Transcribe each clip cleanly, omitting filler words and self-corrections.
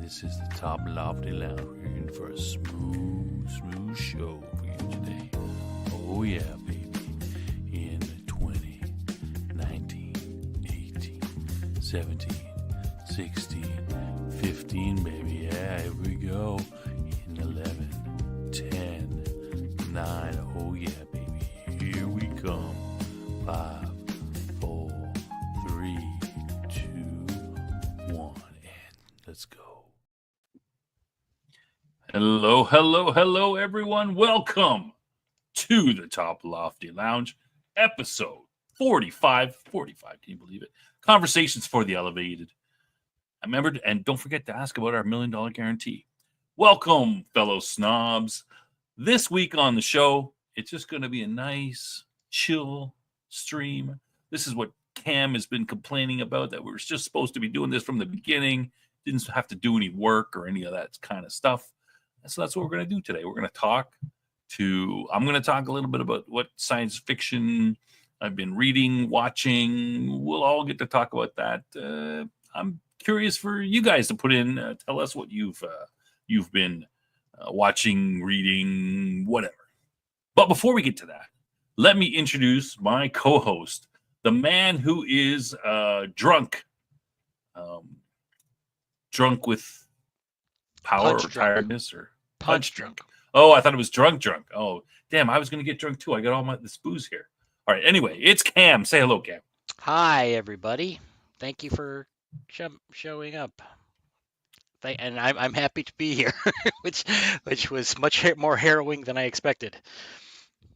This is the Toplofty Lounge. We're in for a smooth show for you today. Oh yeah, baby. In 20, 19, 18, 17, 16, 15, baby. Yeah, here we go. In 11, 10, 9. Oh yeah, baby. Here we come. 5, 4, 3, 2, 1, and let's go. Hello, everyone. Welcome to the Toplofty Lounge, episode 45. 45, can you believe it? Conversations for the Elevated. Remember, and don't forget to ask about our $1 million guarantee. Welcome, fellow snobs. This week on the show, it's just going to be a nice, chill stream. This is what Cam has been complaining about, that we were just supposed to be doing this from the beginning. Didn't have to do any work or any of that kind of stuff. So that's what we're going to do today. We're going to I'm going to talk a little bit about what science fiction I've been reading, watching. We'll all get to talk about that. I'm curious for you guys to put in, tell us what you've been watching, reading, whatever. But before we get to that, let me introduce my co-host, the man who is drunk with power Punch or drunk. tiredness or Punch drunk. Oh, I thought it was drunk. Oh, damn, I was going to get drunk too. I got all this booze here. All right, anyway, it's Cam. Say hello, Cam. Hi, everybody. Thank you for showing up. And I'm happy to be here, which was much more harrowing than I expected.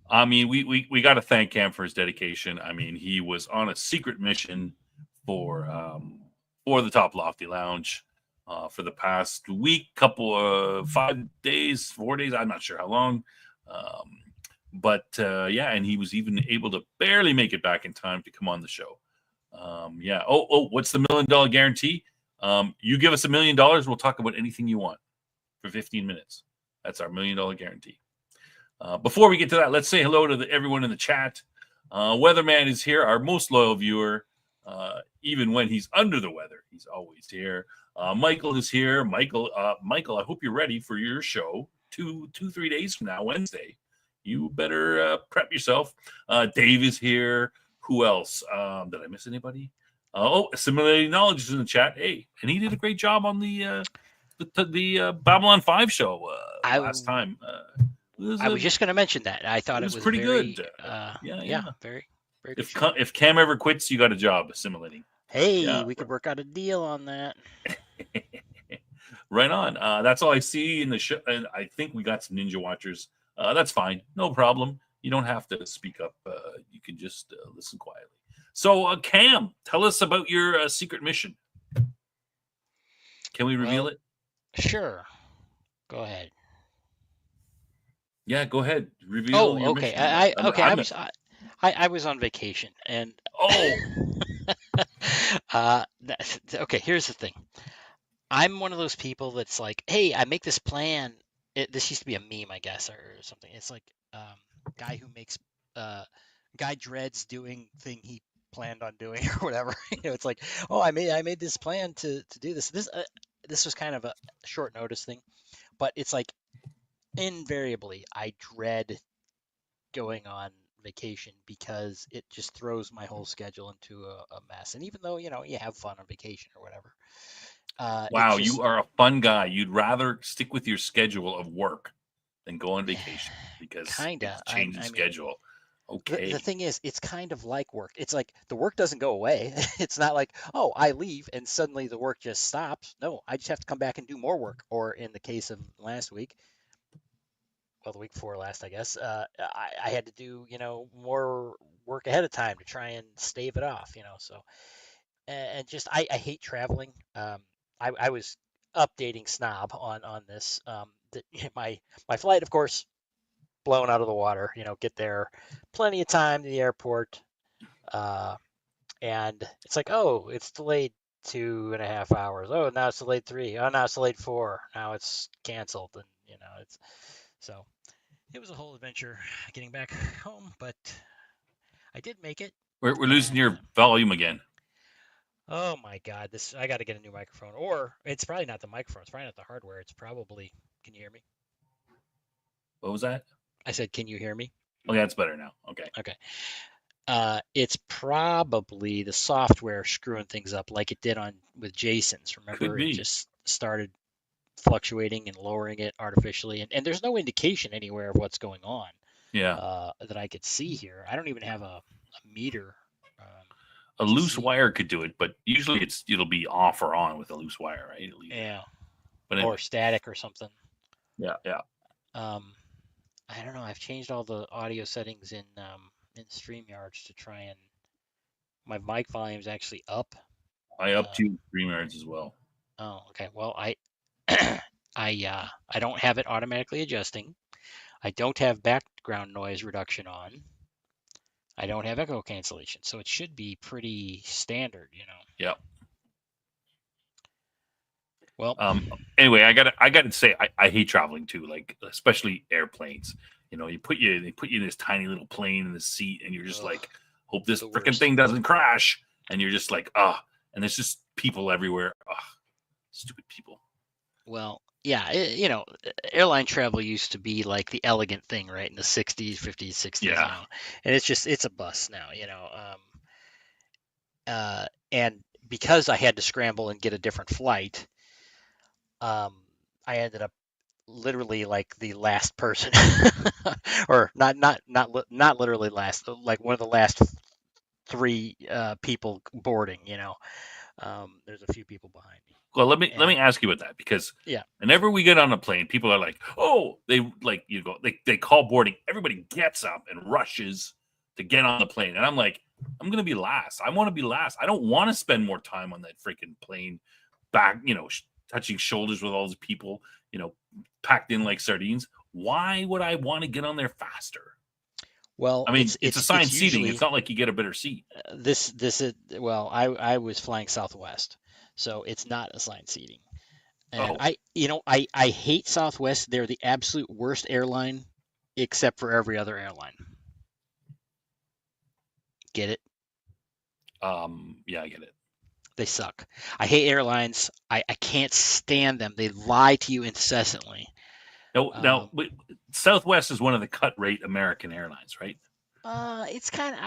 I mean, we got to thank Cam for his dedication. I mean, he was on a secret mission for the Toplofty Lounge for the past week, 4 days. I'm not sure how long. Yeah, and he was even able to barely make it back in time to come on the show. Yeah. Oh, what's the $1 million guarantee? You give us $1 million, we'll talk about anything you want for 15 minutes. That's our $1 million guarantee. Before we get to that, let's say hello to everyone in the chat. Weatherman is here, our most loyal viewer. Even when he's under the weather, he's always here. Michael is here. Michael, I hope you're ready for your show 3 days from now, Wednesday. You better prep yourself. Dave is here. Who else? Did I miss anybody? Assimilating Knowledge is in the chat. Hey, and he did a great job on the Babylon 5 show last time. I was just going to mention that. I thought it was pretty very, good. Yeah, very good. If Cam ever quits, you got a job assimilating. Hey, Yeah. we could work out a deal on that. Right on. That's all I see in the show. And I think we got some Ninja Watchers. That's fine. No problem. You don't have to speak up. You can just listen quietly. So, Cam, tell us about your secret mission. Can we reveal it? Sure. Go ahead. Yeah, go ahead. Reveal your okay. mission. I was on vacation, and okay. Here's the thing. I'm one of those people that's like, hey, I make this plan. This used to be a meme, I guess, or something. It's like guy who makes guy dreads doing thing he planned on doing or whatever. It's like, oh, I made this plan to do this. This was kind of a short notice thing, but it's like invariably I dread going on vacation because it just throws my whole schedule into a mess. And even though, you have fun on vacation or whatever. Wow, you are a fun guy. You'd rather stick with your schedule of work than go on vacation because kinda change the schedule. Okay. The thing is, it's kind of like work. It's like the work doesn't go away. It's not like, oh, I leave and suddenly the work just stops. No, I just have to come back and do more work. Or in the case of last week, well, the week before last, I guess, I had to do, more work ahead of time to try and stave it off, so, and just, I hate traveling. I was updating Snob on this, that my flight, of course, blown out of the water, get there plenty of time to the airport. And it's like, oh, it's delayed 2.5 hours. Oh, now it's delayed 3. Oh, now it's delayed 4. Now it's canceled. And, so it was a whole adventure getting back home, but I did make it. We're losing your volume again. Oh my God, this I got to get a new microphone. Or it's probably not the microphone. It's probably not the hardware. It's probably. Can you hear me? What was that? I said, can you hear me? Oh, yeah, it's better now. Okay. Okay. It's probably the software screwing things up like it did on with Jason's. Could Remember, it be. just started fluctuating and lowering it artificially, and there's no indication anywhere of what's going on Yeah. that I could see here. I don't even have a meter A to loose see. wire could do it, but usually it'll be off or on with a loose wire, right? It'll either. Yeah, But or anyway. static or something. Yeah, yeah. Um, I don't know. I've changed all the audio settings in StreamYards to try and my mic volume's actually up. I up Uh, to 3 yards as well. oh, okay. Well, I don't have it automatically adjusting. I don't have background noise reduction on. I don't have echo cancellation, so it should be pretty standard, you know. Yeah. Well, Anyway, I gotta say, I hate traveling too, like especially airplanes. They put you in this tiny little plane in the seat, and you're just ugh, like, hope this the freaking worst. thing doesn't crash. And you're just like, ah, and there's just people everywhere. Ah, stupid people. Well, yeah, airline travel used to be like the elegant thing, right? In the 60s, 50s, 60s, Yeah. and it's a bust now, and because I had to scramble and get a different flight, um, I ended up literally like the last person, or not literally last, like one of the last three people boarding. There's a few people behind me, Well, let me and ask you about that because yeah, whenever we get on a plane, people are like, "Oh, they like you go they call boarding." Everybody gets up and rushes to get on the plane, and I'm like, I'm gonna be last. I want to be last. I don't want to spend more time on that freaking plane, back, touching shoulders with all these people, you know, packed in like sardines. Why would I want to get on there faster? well, I mean, it's it's assigned seating. It's usually not like you get a better seat. this is well, I was flying Southwest, so it's not assigned seating. And Oh, I hate Southwest. They're the absolute worst airline, except for every other airline. Get it? yeah, I get it. They suck. I hate airlines. I can't stand them. They lie to you incessantly. No, now Um, Southwest is one of the cut rate American airlines, right? it's kind of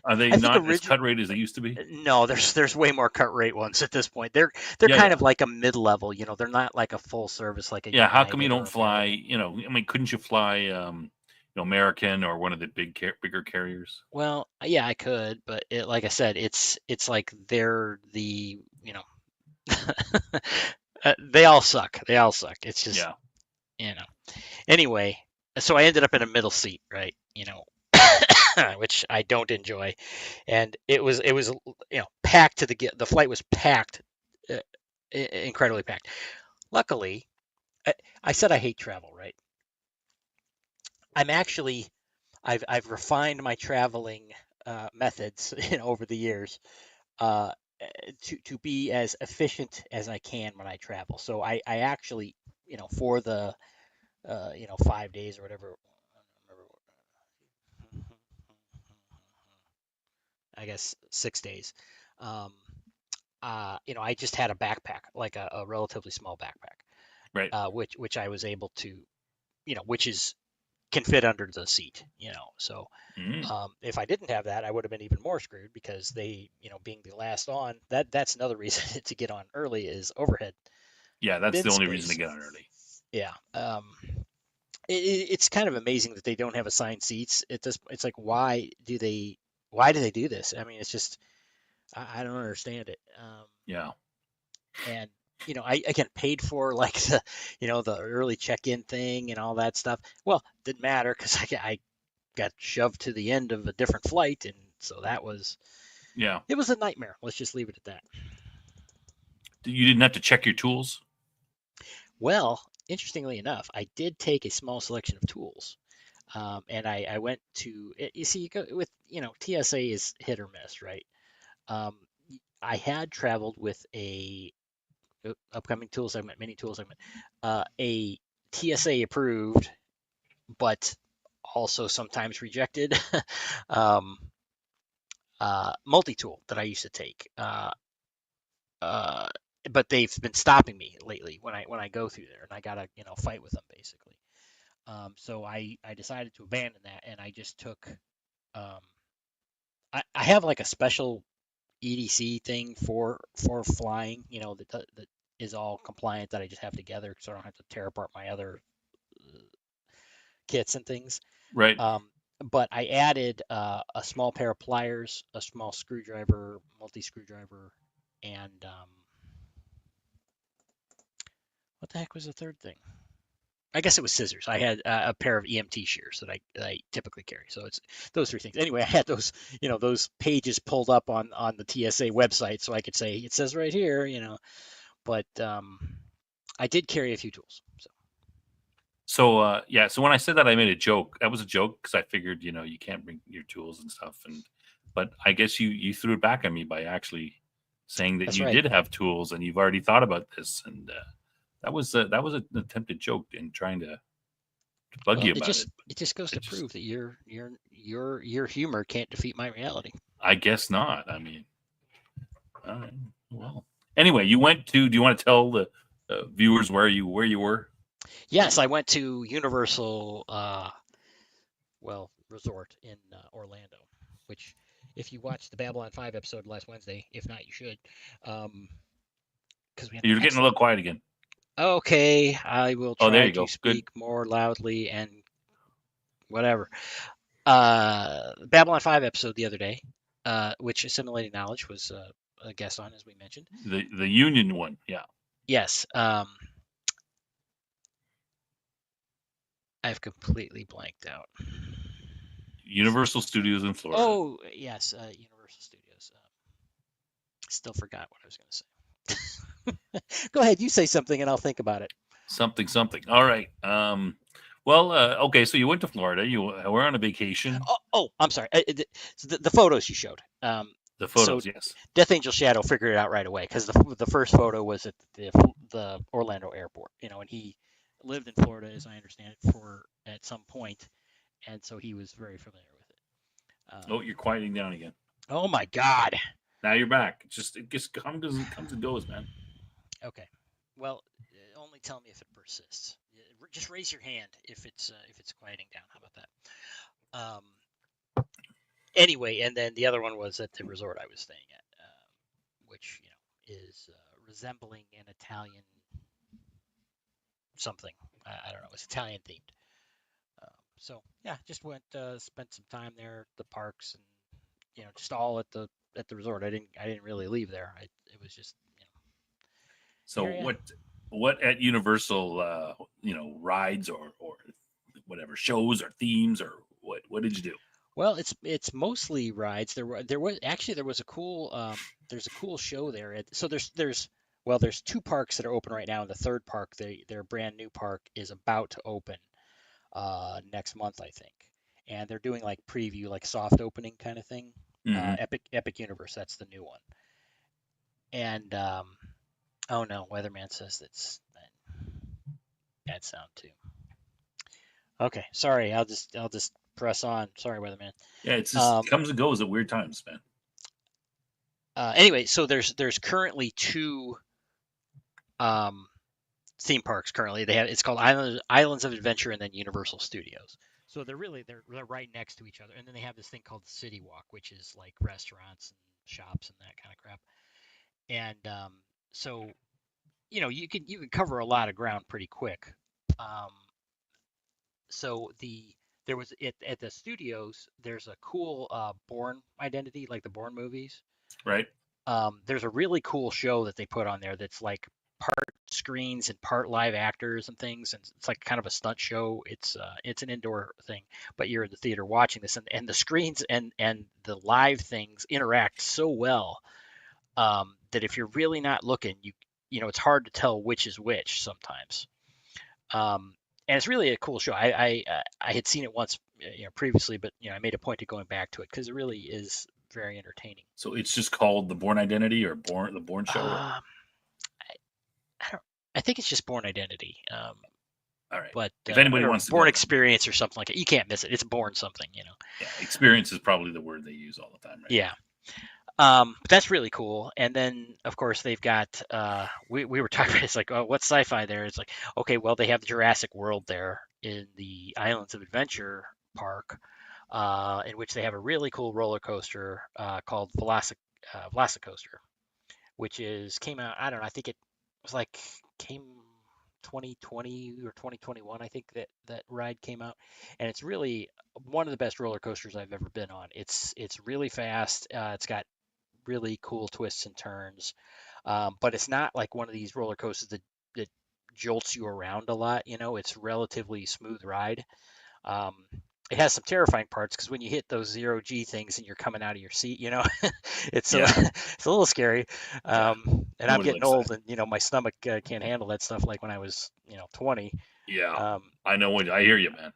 Are they I think not as origin cut rate as they used to be? no, there's way more cut rate ones at this point. They're Yeah, kind yeah, of like a mid level. They're not like a full service like a yeah. How come you United don't or fly? American. I mean, couldn't you fly, American or one of the bigger carriers? Well, yeah, I could, but like I said, it's like they're the they all suck. They all suck. It's just Yeah, you know. Anyway, so I ended up in a middle seat, right? Which I don't enjoy, and it was packed to the flight was packed, uh, incredibly packed. Luckily, I said I hate travel, right? I'm actually I've refined my traveling methods over the years uh, to be as efficient as I can when I travel. So I actually for the 5 days or whatever. I guess 6 days. Um, I just had a backpack, like a relatively small backpack, right. which I was able to, which is can fit under the seat. So Mm. if I didn't have that, I would have been even more screwed because being the last on, that's another reason to get on early is overhead Yeah, that's bin the only reason to space. get on early. Yeah. It's kind of amazing that they don't have assigned seats at this. It's like why do they do this? I mean, it's just I don't understand it. Yeah, And I get paid for like the early check-in thing and all that stuff. Well, didn't matter because I got shoved to the end of a different flight, and so yeah. it was a nightmare. Let's just leave it at that. You didn't have to check your tools. Well, interestingly enough, I did take a small selection of tools. And I went to you see you go with TSA is hit or miss, right? Um, I had traveled with a upcoming tool segment, mini tool segment, a TSA approved, but also sometimes rejected um, multi tool that I used to take. but they've been stopping me lately when I go through there, and I gotta fight with them basically. So I decided to abandon that, and I just took um, I have like a special EDC thing for flying, that is all compliant that I just have together, so I don't have to tear apart my other uh, kits and things. Right. Um, but I added a small pair of pliers, a small screwdriver, multi screwdriver, and what the heck was the third thing? I guess it was scissors. I had a pair of EMT shears that I typically carry. So it's those three things. Anyway, I had those pages pulled up on the TSA website, so I could say it says right here. But I did carry a few tools. So yeah, so when I said that, I made a joke. That was a joke because I figured you can't bring your tools and stuff, but I guess you threw it back at me by actually saying that That's you right. did have tools and you've already thought about this, and that was an attempted joke in trying to bug Well, you it about just it. it just goes It to just prove that your humor can't defeat my reality. I guess not. I mean, all right, well, anyway, you went to. Do you want to tell the viewers where you were? Yes, I went to Universal Resort in Orlando, which if you watched the Babylon 5 episode last Wednesday, if not, you should, because we had an You're getting a excellent. little quiet again. Okay, I will Oh, there try you to go. Good. speak more loudly and whatever. Babylon 5 episode the other day, which Assimilating Knowledge was a guest on, as we mentioned. The Union one, yeah. Yes, I've completely blanked out. Universal Studios in Florida. Oh, yes, Universal Studios. Still forgot what I was going to say. Go ahead, you say something and I'll think about it. Something. All right. Well, okay. So you went to Florida. You were on a vacation. I'm sorry. So the photos you showed. The So photos, yes. Death Angel Shadow figured it out right away because the first photo was at the Orlando airport, and he lived in Florida, as I understand it, for at some point, and so he was very familiar with it. Oh, you're quieting down again. Oh my God. Now you're back. It just comes and goes, man. Okay. Well, only tell me if it persists. Just raise your hand if it's quieting down. How about that? Anyway, and then the other one was at the resort I was staying at, which is resembling an Italian something. I don't know. It's Italian themed. So yeah, just went spent some time there, at the parks, and just all at the resort. I didn't really leave there. It was just So here I am. what at Universal rides or whatever shows or themes or what did you do? Well, it's mostly rides. There was a cool there's a cool show there. So there's two parks that are open right now, and the third park, their brand new park, is about to open next month, I think. And they're doing like preview, like soft opening kind of thing. Mm-hmm. Epic Universe, that's the new one. And oh no, Weatherman says that's bad sound too. Okay, sorry. I'll just press on. Sorry, Weatherman. Yeah, it's just Um, it comes and goes at weird times, man. Anyway, so there's currently two um, theme parks currently. It's called Islands of Adventure and then Universal Studios. So they're right next to each other, and then they have this thing called City Walk, which is like restaurants and shops and that kind of crap. And so you can cover a lot of ground pretty quick. Um, so there was at the studios. There's a cool Bourne identity, like the Bourne movies. Right? There's a really cool show that they put on there that's like part screens and part live actors and things, and it's like kind of a stunt show. It's an indoor thing, but you're in the theater watching this, and the screens and the live things interact so well that if you're really not looking, it's hard to tell which is which sometimes. And it's really a cool show. I had seen it once previously, but I made a point of going back to it because it really is very entertaining. So it's just called the Born Identity or the Born Show. I, I don't. I think it's just Born Identity. All right. But If anybody or wants to Born go, Experience or something like that. You can't miss it. It's Born something. yeah, experience is probably the word they use all the time, right? Yeah. But that's really cool. And then, of course, they've got we were talking about it's like, oh, what's sci-fi there? It's like, okay, well, they have the Jurassic World there in the Islands of Adventure park, in which they have a really cool roller coaster called Velocicoaster, which is came out. I don't know. I think it was like came 2020 or 2021. I think that ride came out, and it's really one of the best roller coasters I've ever been on. It's really fast. It's got really cool twists and turns. But it's not like one of these roller coasters that jolts you around a lot. It's relatively smooth ride. Um, it has some terrifying parts because when you hit those zero G things and you're coming out of your seat, it's a Yeah, it's a little scary. yeah. And I'm Nobody getting likes that. old, and my stomach can't handle that stuff like when I was 20. Yeah, Um, I know what I hear you, man.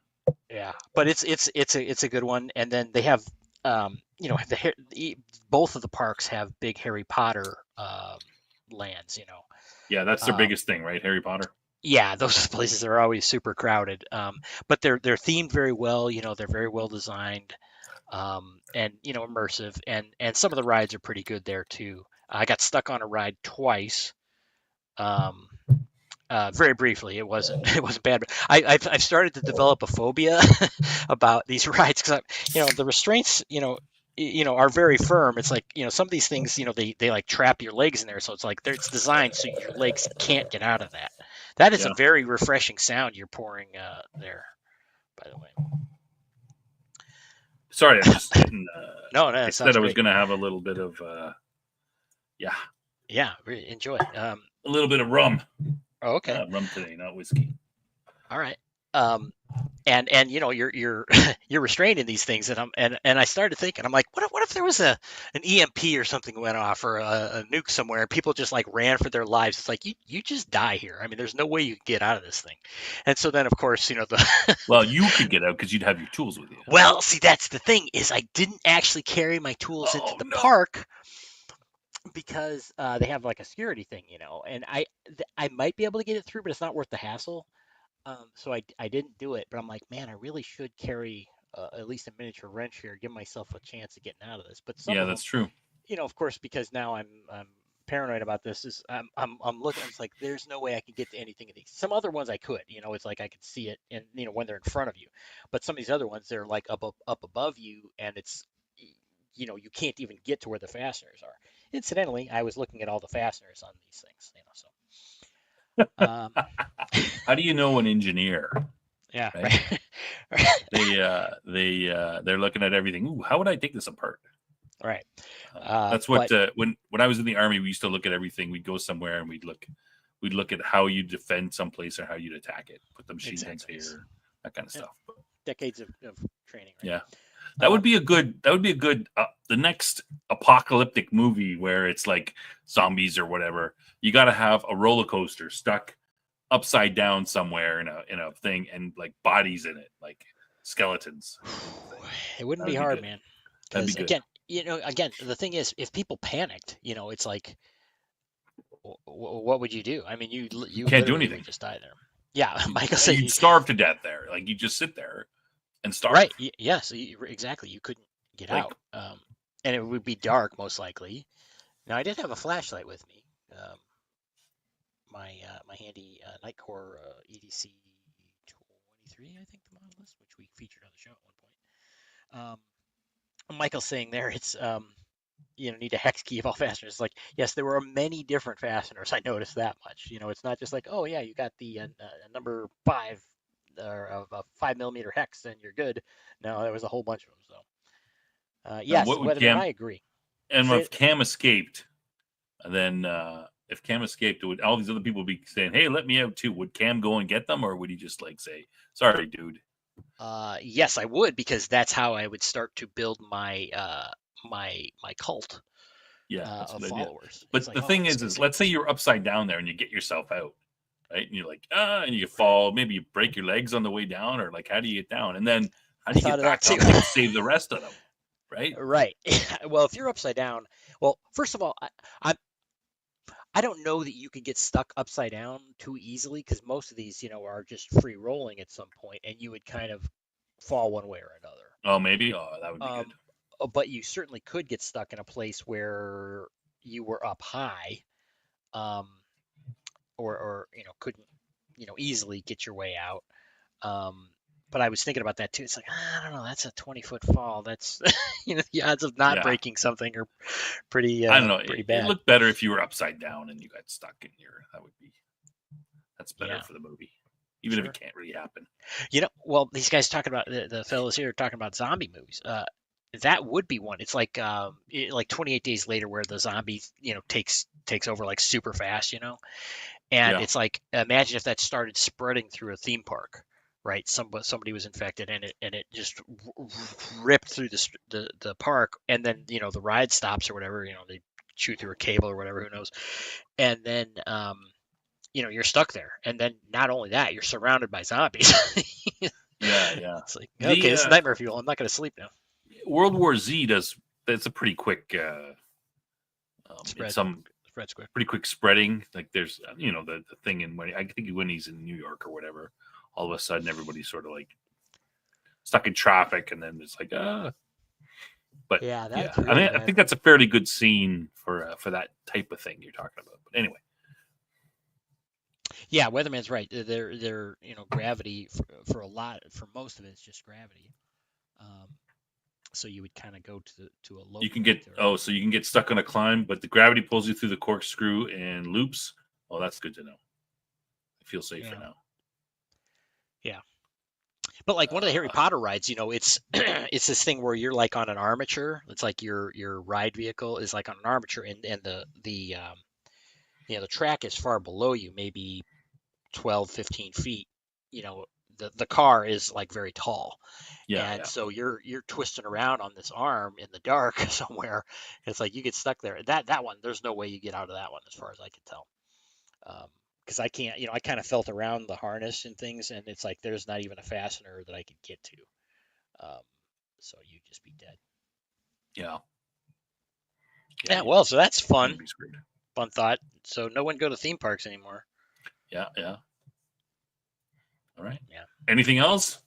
yeah, but it's a good one. And then they have both of the parks have big Harry Potter lands. Yeah, that's their Um, biggest thing, right? Harry Potter. yeah, those places are always super crowded. But they're themed very well. They're very well designed, and immersive. And some of the rides are pretty good there too. I got stuck on a ride twice. Um, very briefly, it wasn't it wasn't bad, but I've started to develop a phobia about these rides because the restraints are very firm. It's like some of these things they like trap your legs in there, so it's like it's designed so your legs can't get out of that. That is a Yeah. very refreshing sound you're pouring there, by the way. Sorry, I'm just getting. No, no, I that said sounds I was great. going to have a little bit of, yeah, Yeah, really enjoy. a little bit of rum. Oh, okay, Rum today, not whiskey. all right. Um, and you're you're restrained in these things, and I started thinking, I'm like, what if there was an EMP or something went off, or a nuke somewhere, and people just like ran for their lives? It's like you just die here. I mean, there's no way you can get out of this thing. And so then, of course, the Well, you could get out because you'd have your tools with you. well, see, that's the thing is I didn't actually carry my tools into Oh the no. park because they have like a security thing, and I might be able to get it through, but it's not worth the hassle. So I didn't do it, but I'm like, man, I really should carry at least a miniature wrench here, give myself a chance of getting out of this. But some Yeah, of them, that's true. of course, because now I'm paranoid about this, is I'm looking. It's like there's no way I can get to anything of these. Some other ones I could, it's like I could see it, and when they're in front of you. But some of these other ones, they're like up above you, and it's you can't even get to where the fasteners are. Incidentally, I was looking at all the fasteners on these things, so. Um, How do you know an engineer? yeah, Right? right. They're looking at everything. Ooh, how would I take this apart? Right. That's what But when I was in the army, we used to look at everything. We'd go somewhere and we'd look at how you defend someplace or how you'd attack it. Put the machine guns exactly, here, that kind of yeah, stuff. But, decades of training, yeah, right? that would be a good the next apocalyptic movie where it's like zombies or whatever. You got to have a roller coaster stuck upside down somewhere in a thing and like bodies in it, like skeletons. It wouldn't That be would be hard, good. man. That'd be Because good. again, the thing is, if people panicked, it's like, what would you do? I mean, You you can't do literally would anything. just die there. Yeah, Michael said, You'd starve to death there. Like you just sit there and starve. right? Yes, exactly. You couldn't get Like out, and it would be dark most likely. Now, I did have a flashlight with me. My handy Nightcore EDC 23, I think the model is, which we featured on the show at one point. Michael's saying there, it's need a hex key of all fasteners. It's like, yes, there were many different fasteners. I noticed that much. It's not just like, oh yeah, you got the number 5 or of a 5 millimeter hex and you're good. No, there was a whole bunch of them. So yes, what would Weatherman, Cam I agree. and Say if Cam escaped, then if Cam escaped, would all these other people be saying, "Hey, let me out too"? Would Cam go and get them, or would he just like say, "Sorry, dude"? yes, I would because that's how I would start to build my my cult Yeah, that's a of good idea. followers. It's But like, the oh, thing this guy's is, got let's say this. you're upside down there and you get yourself out, right? And you're like, and you fall. Maybe you break your legs on the way down, or like, how do you get down? And then how I do you thought get of that back too. up and save the rest of them, right? Right. Well, if you're upside down, well, first of all, I I don't know that you could get stuck upside down too easily because most of these, are just free rolling at some point, and you would kind of fall one way or another. Oh, maybe. Oh, that would be Um, good. but you certainly could get stuck in a place where you were up high, um, or couldn't easily get your way out. Um, but I was thinking about that too. It's like, I don't know, that's a 20-foot fall. That's the odds of not Yeah. breaking something are pretty I don't know. pretty It bad. looked better if you were upside down and you got stuck in your. That's better Yeah, for the movie, even if it sure. can't really happen. Well, these guys talking about the fellows here are talking about zombie movies. That would be one. It's like like 28 Days Later, where the zombie takes over like super fast, and Yeah. it's like, imagine if that started spreading through a theme park, right? Somebody was infected, and it just ripped through the park, and then the ride stops or whatever. They shoot through a cable or whatever, who knows? And then you're stuck there, and then not only that, you're surrounded by zombies. Yeah. Yeah. It's like, okay, The this is nightmare fuel. I'm not going to sleep now. World War Z does. That's a pretty quick. It's Spread, some spread square. pretty quick spreading. Like there's the thing in when I think when he's in New York or whatever, all of a sudden everybody's sort of like stuck in traffic, and then it's like But Yeah, yeah, that's I really mean, I bad. think that's a fairly good scene for that type of thing you're talking about. But anyway, Yeah, Weatherman's right. They're gravity for most of it, it's just gravity. Um, so you would kind of go to a low you can point, get or so you can get stuck on a climb, but the gravity pulls you through the corkscrew and loops. Oh, that's good to know. I feel safer yeah, now. yeah. But like one of the Harry Uh, Potter rides, it's it's this thing where you're like on an armature. It's like your ride vehicle is like on an armature, and the track is far below you, maybe 12, 15 feet. You know, the car is like very tall, yeah, and yeah. so you're twisting around on this arm in the dark somewhere. It's like you get stuck there. That one, there's no way you get out of that one, as far as I can tell. Because I can't, I kind of felt around the harness and things, and it's like there's not even a fastener that I could get to. Um, so you'd just be dead. Yeah, yeah, Yeah, well, so that's you'd fun. be screwed. Fun thought. So no one go to theme parks anymore. Yeah, yeah. All right. Yeah. Anything else?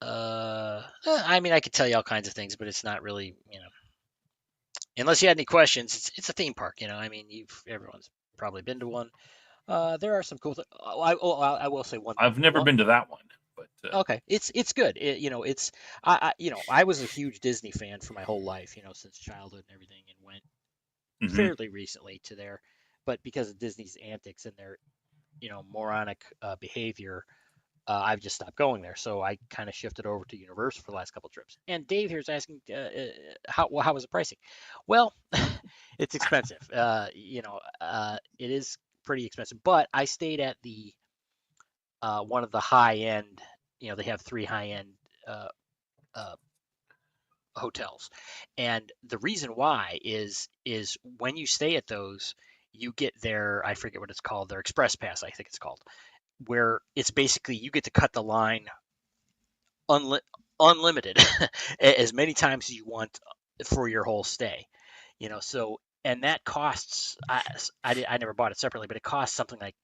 I mean, I could tell you all kinds of things, but it's not really, unless you had any questions. It's a theme park, I mean, everyone's probably been to one. There are some cool things. I will say one thing. I've never been to that one, but Okay, it's good. It's I was a huge Disney fan for my whole life, since childhood and everything, and went mhm. fairly recently to there, but because of Disney's antics and their moronic behavior, I've just stopped going there. So I kind of shifted over to Universal for the last couple of trips. And Dave here's asking, how was the pricing? Well, it's expensive. It is pretty expensive, but I stayed at the one of the high end. They have three high end uh, uh, hotels, and the reason why is when you stay at those, you get their, I forget what it's called, their express pass, I think it's called, where it's basically you get to cut the line unli- unlimited as many times as you want for your whole stay. So, and that costs, I never bought it separately, but it costs something like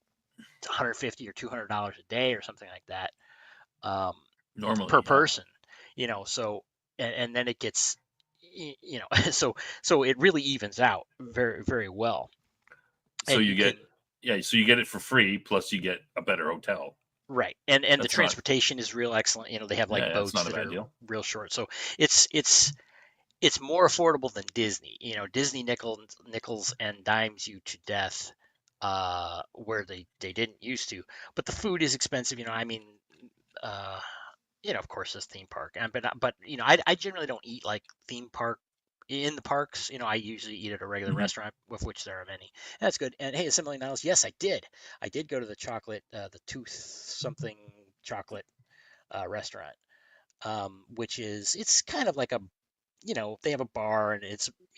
150 or $200 a day or something like that, um, per Normally, yeah. person. So, and then it gets, so it really evens out very, very well. So And you you can, get so you get it for free, plus you get a better hotel. right. And the That's not transportation is real excellent. They have like That's boats not a that bad are deal. real short. So it's more affordable than Disney. Disney nickels and dimes you to death, where they didn't used to. But the food is expensive. I mean, uh, of course, this theme park. But I generally don't eat like theme park in the parks. I usually eat at a regular Hmm. restaurant, of which there are many. That's good. And hey, $1 million. Yes, I did. I did go to the chocolate, the tooth something chocolate restaurant, which it's kind of like they have a bar, and I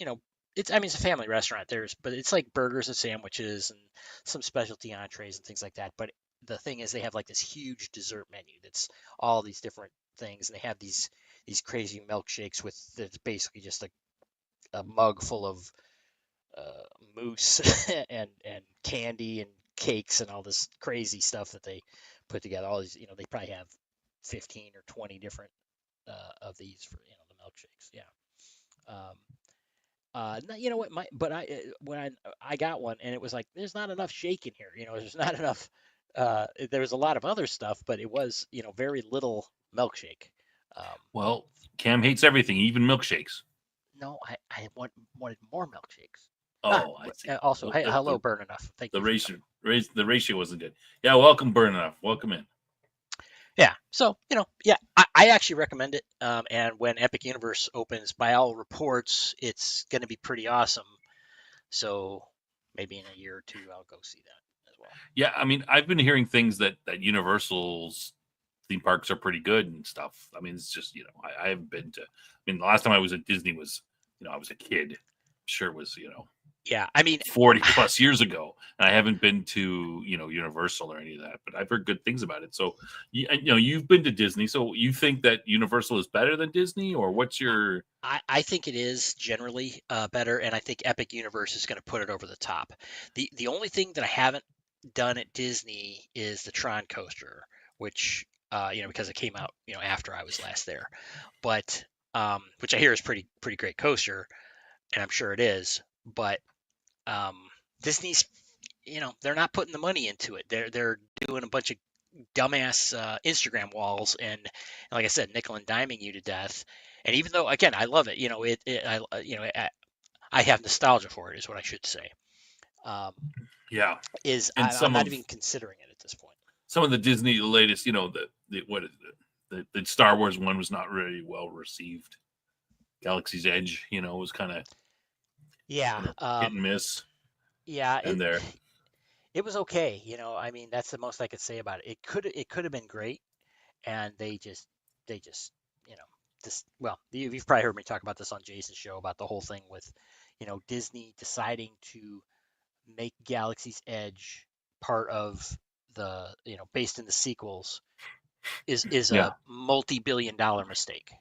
mean, it's a family restaurant. But it's like burgers and sandwiches and some specialty entrees and things like that. But the thing is, they have like this huge dessert menu that's all these different things, and they have these crazy milkshakes with that's basically just a mug full of mousse and candy and cakes and all this crazy stuff that they put together. All these, they probably have 15 or 20 different of these for milkshakes. Yeah. You know what? When I got one and it was like, there's not enough shake in here. There's not enough. There was a lot of other stuff, but it was very little milkshake. Um, Well, Cam hates everything, even milkshakes. no, I wanted more milkshakes. Oh, I see. Also, Well, hey, hello, Burn Enough. Thank the you for ratio, coming. the ratio wasn't good. Yeah, welcome, Burn Enough. Welcome in. Yeah. So, yeah, I actually recommend it. And when Epic Universe opens, by all reports, it's going to be pretty awesome. So maybe in a year or two, I'll go see that as well. Yeah, I mean, I've been hearing things that Universal's theme parks are pretty good and stuff. I mean, it's just I haven't been to. I mean, the last time I was at Disney was I was a kid. Sure, it was Yeah. I mean, 40 plus years ago, and I haven't been to Universal or any of that, but I've heard good things about it. So you've been to Disney, so you think that Universal is better than Disney, or what's your? I think it is generally better, and I think Epic Universe is going to put it over the top. The only thing that I haven't done at Disney is the Tron coaster, which because it came out after I was last there, but which I hear is pretty great coaster, and I'm sure it is. But um, Disney's they're not putting the money into it. They're doing a bunch of dumbass Instagram walls and like I said, nickel and diming you to death. And even though, again, I love it, I have nostalgia for it, is what I should say. Um, Yeah, is and I'm not even considering it at this point. some of the Disney latest, the what is it? The Star Wars one was not really well received. Galaxy's Edge, was kind of Yeah, hit and miss, yeah, and there. it was okay. I mean, that's the most I could say about it. It could have been great, and they just you know this. Well, you've probably heard me talk about this on Jason's show about the whole thing with Disney deciding to make Galaxy's Edge part of the based in the sequels is Yeah. a multi-billion-dollar mistake.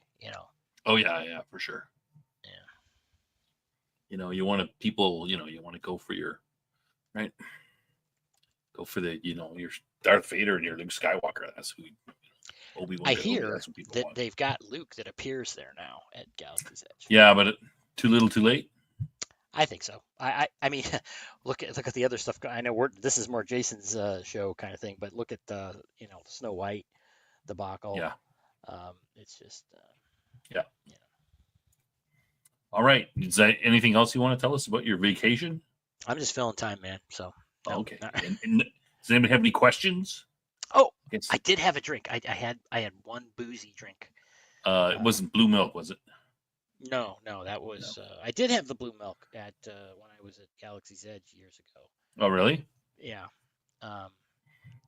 Oh yeah, for sure. Yeah. You want to people, you want to go for your right. Go for the your Darth Vader and your Luke Skywalker. That's who Obi-Wan I Kenobi. hear That's what people that want. they've got Luke that appears there now at Galaxy's Edge. Yeah, but too little, too late. I think so. I mean, look at the other stuff. I know this is more Jason's show kind of thing, but look at the Snow White debacle. Yeah. It's just Yeah. All right. Is there anything else you want to tell us about your vacation? I'm just filling time, man. So no, Okay. And does anybody have any questions? Oh, I did have a drink. I had one boozy drink. It wasn't blue milk, was it? No, that was. I did have the blue milk at when I was at Galaxy's Edge years ago. Oh, really? Yeah,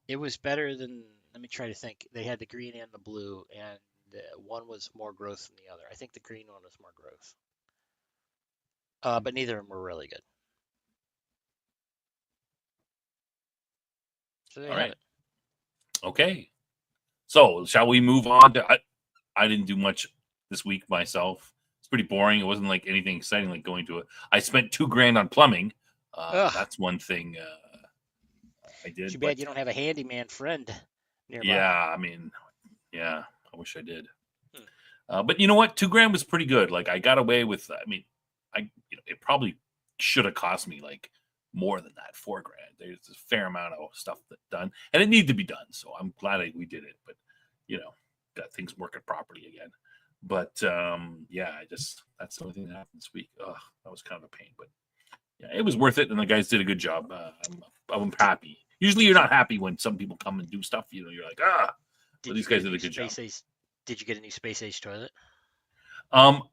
it was better than. Let me try to think. They had the green and the blue, and one was more growth than the other. I think the green one was more growth. But neither of them were really good. So there you have it. Okay. So shall we move on to? I didn't do much this week myself. It's pretty boring. It wasn't like anything exciting like going to it. I spent $2,000 on plumbing. That's one thing I did. Too bad you don't have a handyman friend nearby. Yeah, I mean, yeah, I wish I did. But you know what? $2,000 was pretty good. Like I got away with. I mean, it probably should have cost me like more than that, $4,000. There's a fair amount of stuff that's done, and it needed to be done. So I'm glad we did it. But got things working properly again. But yeah, that's the only thing that happened this week. Ugh, that was kind of a pain, but yeah, it was worth it, and the guys did a good job. I'm happy. Usually, you're not happy when some people come and do stuff. You're like, but these guys did a good job. Did you get a new space age toilet?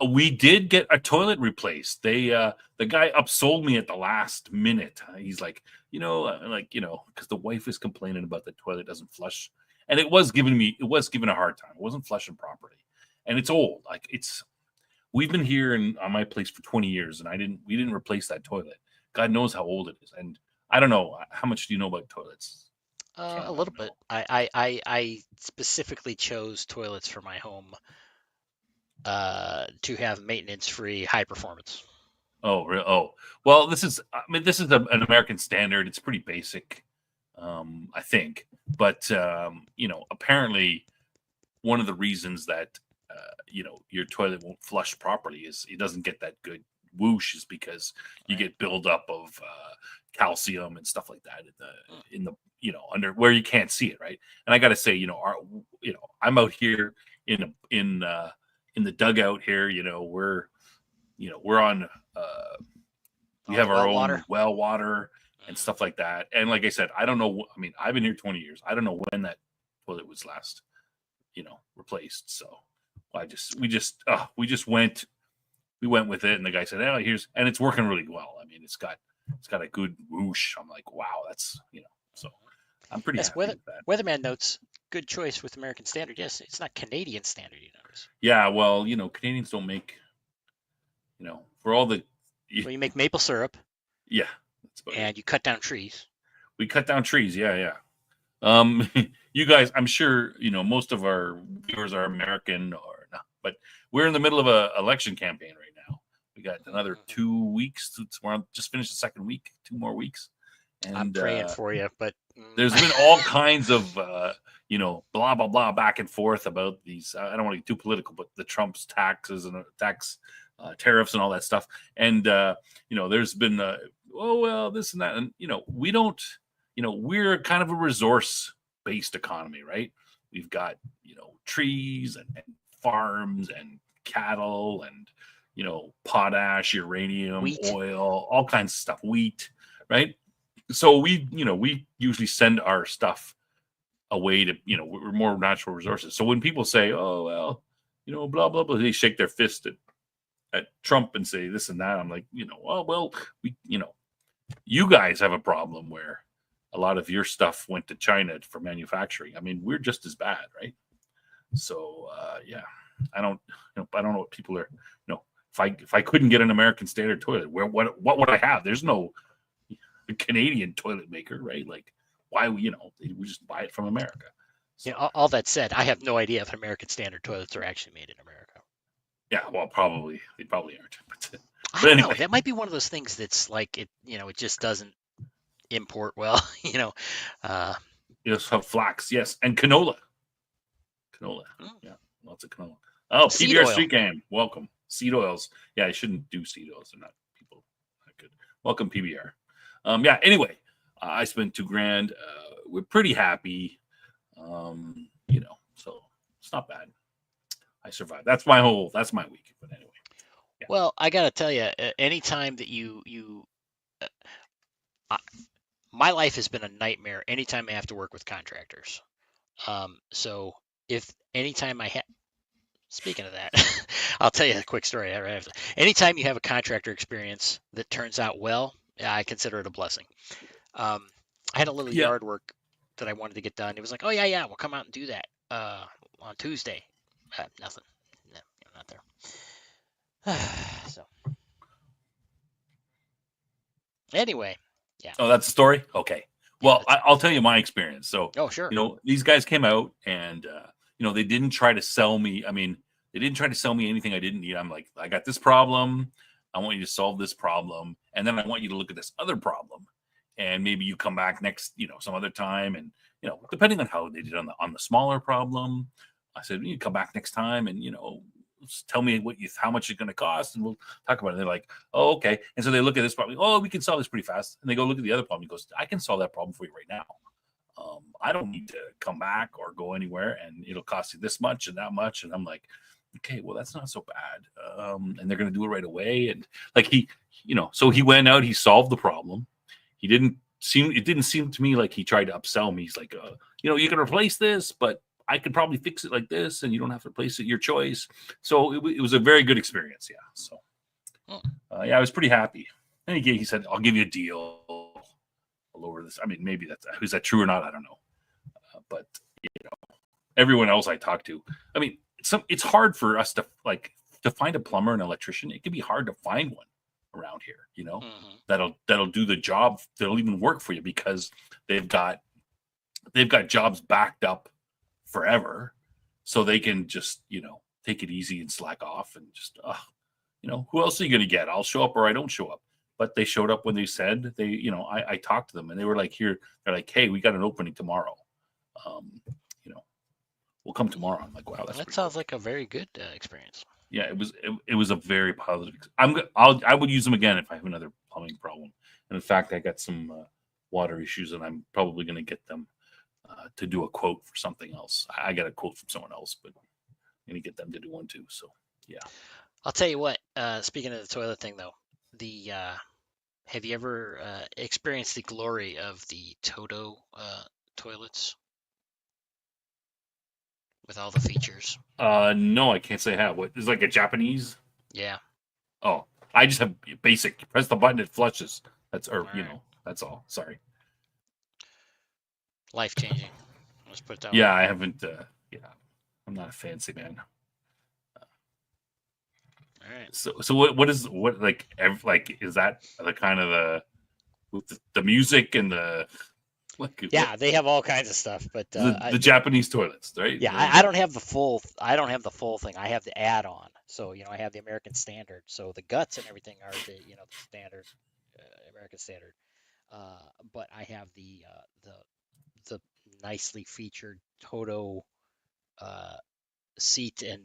We did get a toilet replaced. The guy upsold me at the last minute. He's like, because the wife is complaining about the toilet doesn't flush, and it was giving a hard time. It wasn't flushing properly, and it's old. Like we've been here on my place for 20 years, and we didn't replace that toilet. God knows how old it is, and I don't know how much do you know about toilets. A little bit. I specifically chose toilets for my home to have maintenance-free high performance. Oh, really? Oh, well, this is an American standard. It's pretty basic, I think. But apparently, one of the reasons that your toilet won't flush properly, is it doesn't get that good whoosh, is because you get buildup of calcium and stuff like that in the under where you can't see it, right? And I got to say, I'm out here in the dugout here. We're on. We have our own well water and stuff like that. And like I said, I don't know. I mean, I've been here 20 years. I don't know when that toilet was last, replaced. So we went with it, and the guy said, "Oh, and it's working really well. I mean, it's got a good whoosh." I'm like, "Wow, that's." So I'm pretty happy with that. Weatherman notes, good choice with American Standard. Yes, it's not Canadian Standard, you notice. Yeah, well, Canadians don't make, for all the. Well, you make maple syrup. Yeah, and you cut down trees. We cut down trees. Yeah. You guys, I'm sure most of our viewers are American or not, but we're in the middle of an election campaign right now. We got another 2 weeks. We're just finished the second week. 2 more weeks. And I'm praying for you, but there's been all kinds of blah blah blah back and forth about these. I don't want to get too political, but the Trump's taxes and tariffs and all that stuff. And there's been this and that, and we don't. We're kind of a resource-based economy, right? We've got trees and farms and cattle and potash, uranium, wheat, oil, all kinds of stuff, wheat, right? So we usually send our stuff away to we're more natural resources. So when people say, "Oh well," blah blah blah, they shake their fist at Trump and say this and that. I'm like, oh well, you guys have a problem where a lot of your stuff went to China for manufacturing. I mean, we're just as bad, right? So yeah, I don't know what people are. If I couldn't get an American Standard toilet, what would I have? There's no Canadian toilet maker, right? Like, why we just buy it from America. So, all that said, I have no idea if American Standard toilets are actually made in America. Yeah, well, they probably aren't. But I don't anyway. know. That might be one of those things that's like it. It just doesn't import well. Yes, have flax, yes, and canola. Yeah, lots of canola. Oh, seed PBR oil. Street Game, welcome. Seed oils. Yeah, I shouldn't do seed oils. They're not people that good. Welcome, PBR. Yeah. Anyway, I spent $2,000. We're pretty happy. So it's not bad. I survived. That's my week. But anyway. Yeah. Well, I gotta tell you, anytime that my life has been a nightmare anytime I have to work with contractors. So if anytime speaking of that, I'll tell you a quick story. Anytime you have a contractor experience that turns out well, I consider it a blessing. I had a little yard work that I wanted to get done. It was like, oh yeah, we'll come out and do that on Tuesday. Nothing. No, I'm not there. So anyway. Yeah. Oh, that's the story? Okay. Well, I'll tell you my experience. So, oh, sure. These guys came out and, they didn't try to sell me. I mean, they didn't try to sell me anything I didn't need. I'm like, I got this problem. I want you to solve this problem. And then I want you to look at this other problem. And maybe you come back next, some other time. And, depending on how they did on the smaller problem, I said, you come back next time and, tell me how much it's going to cost, and we'll talk about it. And they're like, oh, okay. And so they look at this problem. Oh, we can solve this pretty fast. And they go look at the other problem. He goes, I can solve that problem for you right now. I don't need to come back or go anywhere, and it'll cost you this much and that much. And I'm like, okay, well, that's not so bad. And they're going to do it right away. And like so he went out, he solved the problem. It didn't seem to me like he tried to upsell me. He's like, you can replace this, but I could probably fix it like this, and you don't have to replace it. Your choice. So it was a very good experience. Yeah. So I was pretty happy. And he said, I'll give you a deal. I'll lower this. I mean, maybe is that true or not? I don't know. But everyone else I talked to, I mean, it's hard for us to find a plumber and electrician. It can be hard to find one around here, that'll do the job. That'll even work for you because they've got jobs backed up forever, so they can just take it easy and slack off and just who else are you going to get? I'll show up or I don't show up. But they showed up when they said they, I talked to them and they were like, they're like, hey, we got an opening tomorrow. We'll come tomorrow. I'm like, wow, that's That pretty sounds cool. like a very good experience. Yeah, it was a very positive. I would use them again if I have another plumbing problem. And in fact, I got some water issues, and I'm probably going to get them to do a quote for something else. I got a quote from someone else, but I'm going to get them to do one too. So yeah. I'll tell you what. Speaking of the toilet thing, though, the have you ever experienced the glory of the Toto toilets with all the features? No, I can't say how. What is like a Japanese? Yeah. Oh, I just have basic. You press the button, it flushes. That's or All right. that's all. Sorry. Life changing. Let's put it that way. Yeah, I haven't. Yeah, I'm not a fancy man. All right. So what is what like is that the kind of the with the music and the like Yeah, they have all kinds of stuff, but the Japanese toilets, right? yeah, I don't have the full. I don't have the full thing. I have the add-on. So I have the American Standard. So the guts and everything are the standard American Standard. But I have the nicely featured Toto uh, seat and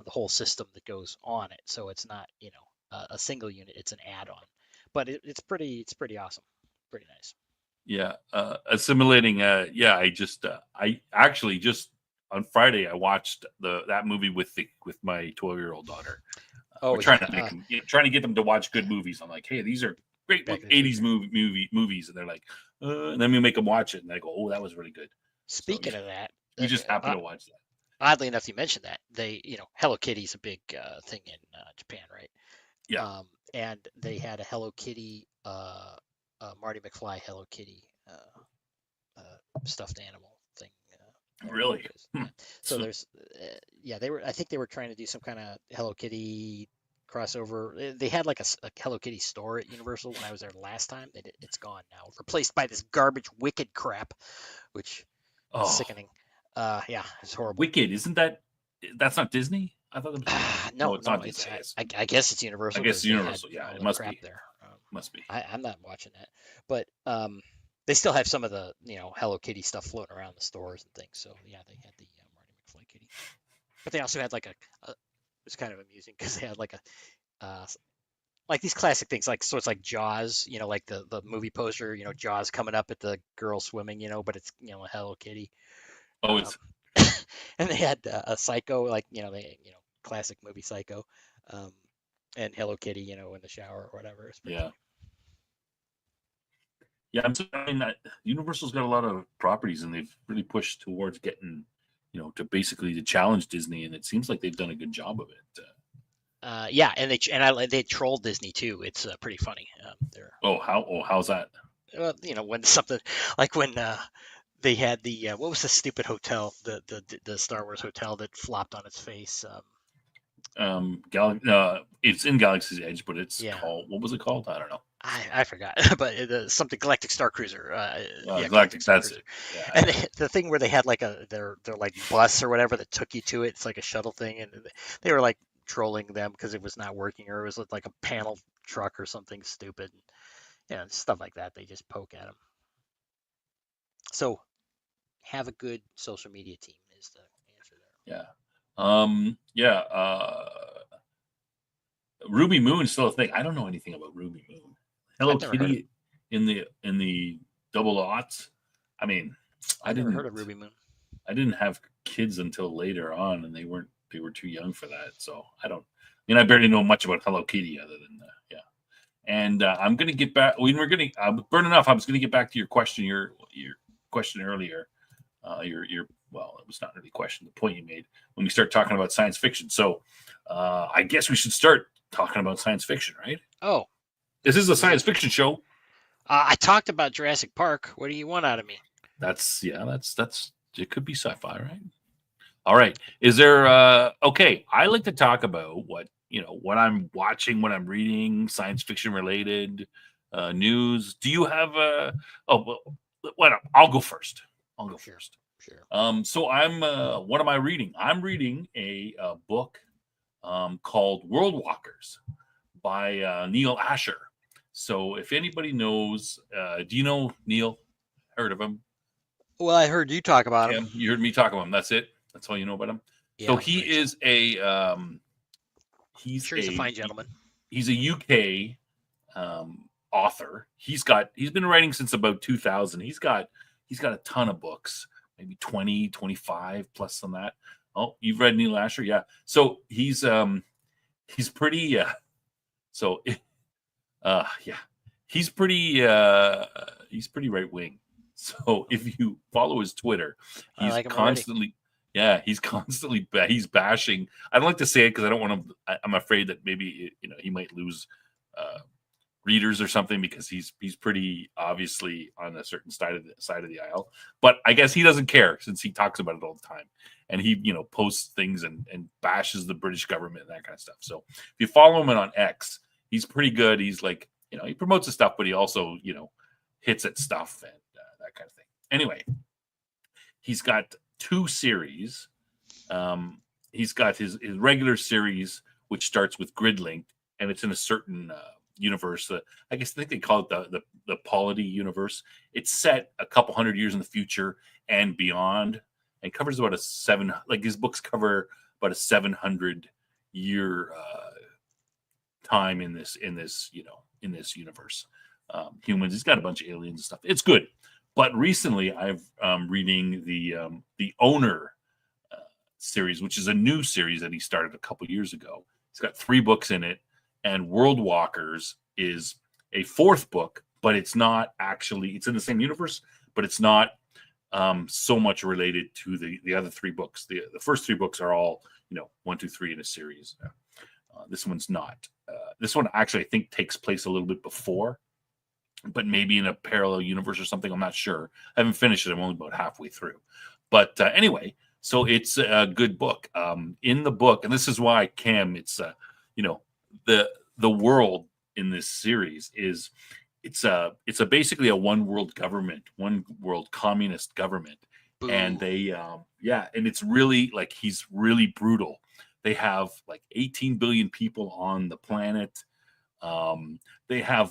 the whole system that goes on it. So it's not a single unit. It's an add-on. But it's pretty awesome. Pretty nice. Yeah, assimilating. Yeah, I actually just on Friday I watched that movie with my 12-year-old daughter. Oh We're trying to yeah. trying to get them to watch good movies. I'm like, hey, these are great Back to the 80s Future. movies, and they're like, and then we make them watch it, and they go, oh, that was really good. So Speaking of that, we just happen to watch that. oddly enough, you mentioned that Hello Kitty's a big thing in Japan, right? Yeah, And they had a Hello Kitty, Marty McFly Hello Kitty stuffed animal thing. really. Yeah. So there's, I think they were trying to do some kind of Hello Kitty crossover. They had like a Hello Kitty store at Universal when I was there last time. It's gone now, replaced by this garbage Wicked crap, which is sickening. Yeah, it's horrible. Wicked, isn't that's not Disney? I thought it was No, it's not it's Disney. I guess it's Universal I guess because they had Universal. Yeah, all it the must crap be. there. Must be. I'm not watching that, but they still have some of the Hello Kitty stuff floating around the stores and things. So yeah, they had the Marty McFly kitty, but they also had like it's kind of amusing because they had like like these classic things like so it's like Jaws, like the movie poster, Jaws coming up at the girl swimming, but it's a Hello Kitty. Oh, Um, it's and they had a Psycho, like classic movie Psycho, um, and Hello Kitty, in the shower or whatever. It's pretty yeah. funny. Yeah, I mean that Universal's got a lot of properties, and they've really pushed towards getting, to basically to challenge Disney, and it seems like they've done a good job of it. Yeah, and they trolled Disney too. It's pretty funny. They're How's that? when something like when they had the what was the stupid hotel, the Star Wars hotel that flopped on its face. It's in Galaxy's Edge, but it's Yeah, called what was it called? I don't know. I forgot, but something Galactic Star Cruiser. Yeah, Galactic, Star that's Cruiser. it. Yeah, And the thing where they had like their like bus or whatever that took you to it. It's like a shuttle thing, and they were like trolling them because it was not working, or it was like a panel truck or something stupid. Stuff like that. They just poke at them. So have a good social media team is the answer there. yeah, yeah. Ruby Moon is still a thing. I don't know anything about Ruby Moon. Hello I've never heard of Kitty in the double aughts. I mean, I I've never didn't heard of Ruby Moon. I didn't have kids until later on, and they were too young for that. So I don't. I mean, I barely know much about Hello Kitty other than yeah. And I'm gonna get back. When we're gonna burning off. I was gonna get back to your question. Your question earlier. Well, it was not really a question. The point you made when we start talking about science fiction. So I guess we should start talking about science fiction, right? Oh, This is a science fiction show. I talked about Jurassic Park. What do you want out of me? That's it could be sci-fi, right? All right. Is there okay, I like to talk about what I'm watching, what I'm reading, science fiction related news. Do you have I'll go first. Sure. So I'm what am I reading? I'm reading a book called World Walkers by Neil Asher. So if anybody knows, do you know Neil? Heard of him? Well, I heard you talk about him. Yeah, you heard me talk about him. That's it. That's all you know about him. Yeah, So I'm he pretty sure. is a I'm sure he's a fine gentleman. he's a UK author. He's been writing since about 2000. He's got a ton of books, maybe 20, 25 plus than that. Oh, you've read Neil Asher, yeah. So he's pretty so yeah, he's pretty right wing. So if you follow his Twitter, I he's like him already. constantly he's constantly he's bashing. I don't like to say it because I don't want to. I'm afraid that maybe he might lose readers or something because he's pretty obviously on a certain side of the aisle. But I guess he doesn't care since he talks about it all the time, and he posts things and bashes the British government and that kind of stuff. So if you follow him on X, he's pretty good. He's like he promotes his stuff, but he also hits at stuff and that kind of thing. Anyway, he's got two series. He's got his regular series, which starts with Gridlink, and it's in a certain universe. I think they call it the Polity universe. It's set a couple hundred years in the future and beyond, and covers about his books cover about a 700-year time in this universe. Humans. He's got a bunch of aliens and stuff. It's good. But recently, I've reading the Owner series, which is a new series that he started a couple years ago. It's got 3 books in it, and World Walkers is a 4th book, but it's not actually. It's in the same universe, but it's not so much related to the other 3 books. The first 3 books are all 1, 2, 3 in a series. This one's not. This one actually I think takes place a little bit before, but maybe in a parallel universe or something. I'm not sure. I haven't finished it. I'm only about halfway through. But anyway, so it's a good book. In the book, and this is why Cam, it's the world in this series is it's a basically a one world government, one world communist government, Boo. and they and it's really like he's really brutal. They have like 18 billion people on the planet. They have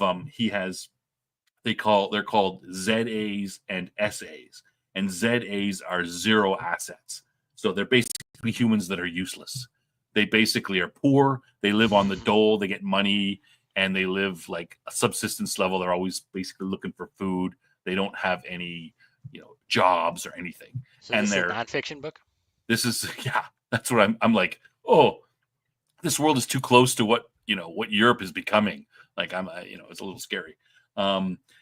they're called ZAs and SAs, and ZAs are zero assets. So they're basically humans that are useless. They basically are poor. They live on the dole. They get money, and they live like a subsistence level. They're always basically looking for food. They don't have any jobs or anything. So And this is a nonfiction book? this is that's what I'm like, oh, this world is too close to what Europe is becoming. Like it's a little scary.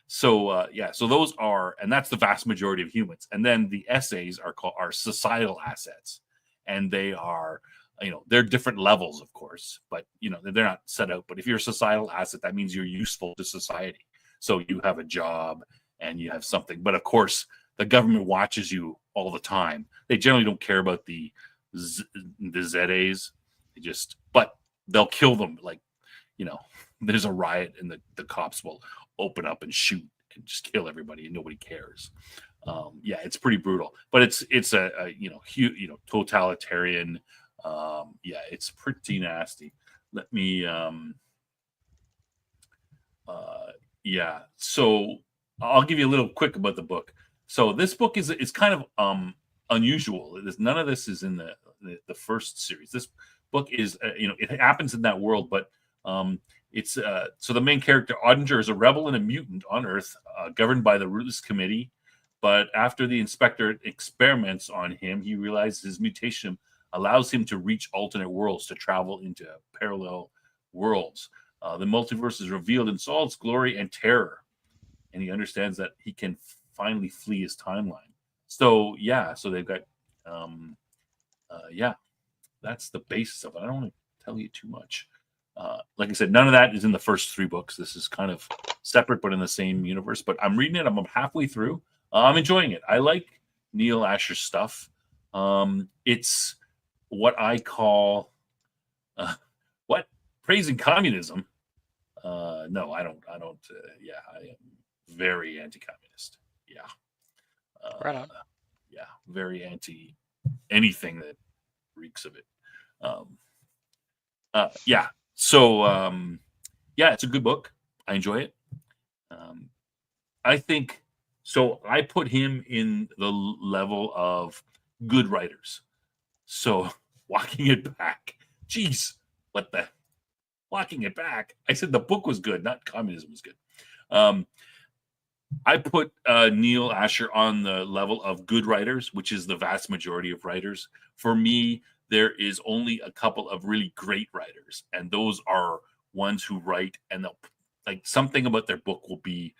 So those are, and that's the vast majority of humans. And then the essays are societal assets, and they are, they're different levels, of course, but they're not set out. But if you're a societal asset, that means you're useful to society. So you have a job and you have something. But of course, the government watches you all the time. They generally don't care about the ZAs. But they'll kill them. Like, there's a riot and the cops will open up and shoot and just kill everybody and nobody cares. It's pretty brutal, but it's a huge, totalitarian. It's pretty nasty. Let me, so I'll give you a little quick about the book. So this book is kind of unusual. None of this is in the first series. This book is, it happens in that world, but it's so the main character Odinger is a rebel and a mutant on Earth, governed by the Ruthless Committee. But after the Inspector experiments on him, he realizes his mutation allows him to reach alternate worlds, to travel into parallel worlds. The multiverse is revealed in all its glory and terror, and he understands that he can finally flee his timeline. So so they've got that's the basis of it. I don't want to tell you too much. Like I said, none of that is in the first 3 books. This is kind of separate, but in the same universe. But I'm reading it. I'm halfway through. I'm enjoying it. I like Neil Asher's stuff. It's what I call praising communism. No, I don't. I am very anti-communist. Right on. Very anti anything that reeks of it. It's a good book. I enjoy it. I think so. I put him in the level of good writers. So walking it back. Jeez, what the walking it back? I said the book was good, not communism was good. I put Neil Asher on the level of good writers, which is the vast majority of writers. For me, there is only a couple of really great writers, and those are ones who write and they'll like something about their book will be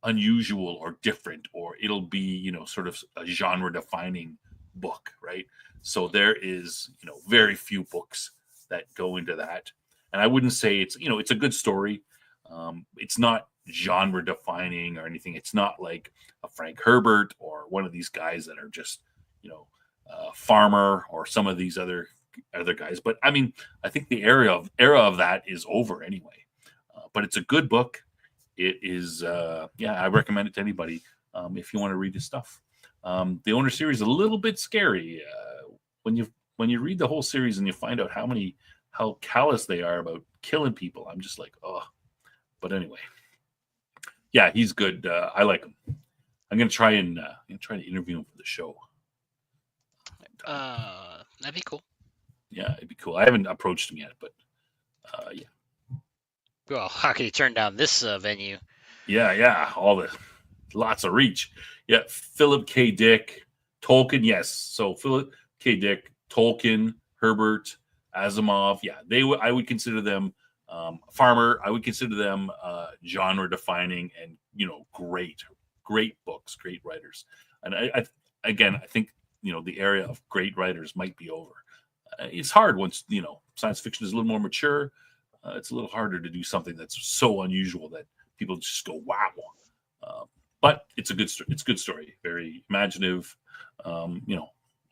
unusual or different, or it'll be, sort of a genre defining book, right? So there is, very few books that go into that. And I wouldn't say it's a good story. It's not genre defining or anything. It's not like a Frank Herbert or one of these guys that are just, Farmer or some of these other guys. But I mean, I think the era of that is over anyway. But it's a good book. It is, I recommend it to anybody if you want to read his stuff. The Owner series is a little bit scary when you read the whole series and you find out how callous they are about killing people. I'm just like, oh. But anyway, yeah, he's good. I like him. I'm gonna try to interview him for the show. That'd be cool. Yeah, it'd be cool. I haven't approached him yet, but yeah. Well, how can you turn down this venue? Yeah, lots of reach. Yeah, Philip K. Dick, Tolkien. Yes, so Philip K. Dick, Tolkien, Herbert, Asimov. Yeah, I would consider them Farmer. I would consider them genre defining and great books, great writers. And I think the area of great writers might be over. It's hard once science fiction is a little more mature. It's a little harder to do something that's so unusual that people just go wow. But it's a good story. It's a good story. Very imaginative.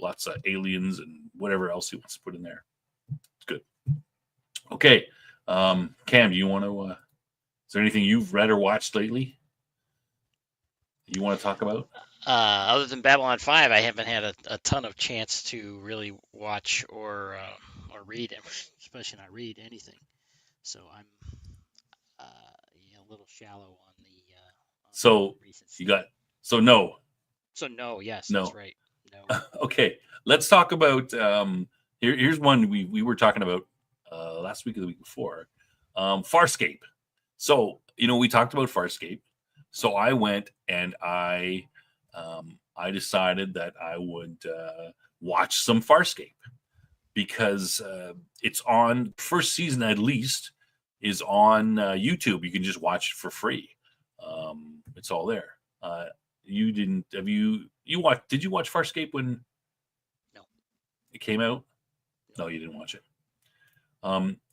Lots of aliens and whatever else he wants to put in there. It's good. Okay, Cam, do you want to? Is there anything you've read or watched lately you want to talk about? Other than Babylon 5, I haven't had a ton of chance to really watch or read, especially not read anything. So I'm a little shallow on the. So you got no. So no, yes, no. That's right. No. Okay, let's talk about. Here's one we were talking about last week or the week before. Farscape. So we talked about Farscape. So I went and I decided that I would watch some Farscape because it's on first season at least is on YouTube. You can just watch it for free. It's all there. You didn't? Have you watched? Did you watch Farscape when? No. It came out. No, you didn't watch it.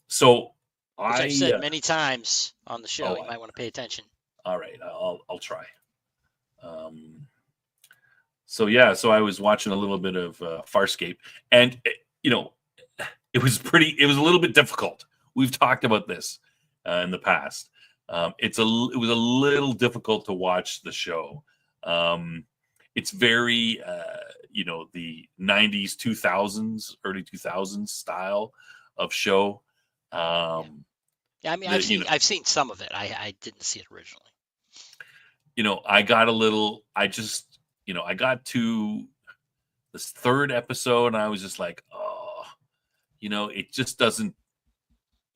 So I've said many times on the show, you might want to pay attention. All right, I'll try. So I was watching a little bit of Farscape, and it was a little bit difficult. We've talked about this in the past. It was a little difficult to watch the show. It's very the 90s, 2000s, early 2000s style of show. Yeah, I mean, I've seen some of it. I didn't see it originally. I got a little. I got to this third episode, and I was just like, oh, it just doesn't.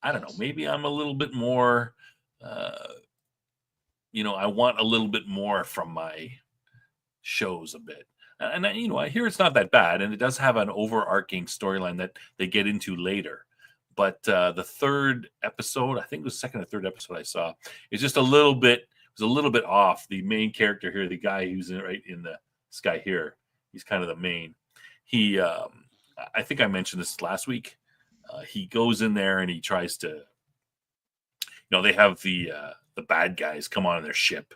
I don't know. Maybe I'm a little bit more. I want a little bit more from my shows a bit. And I hear it's not that bad, and it does have an overarching storyline that they get into later. But the third episode, I think it was second or third episode I saw, is just a little bit off. The main character here, the guy who's in this guy here, he's kind of the main. He, I think I mentioned this last week. He goes in there and he tries to, they have the bad guys come on their ship,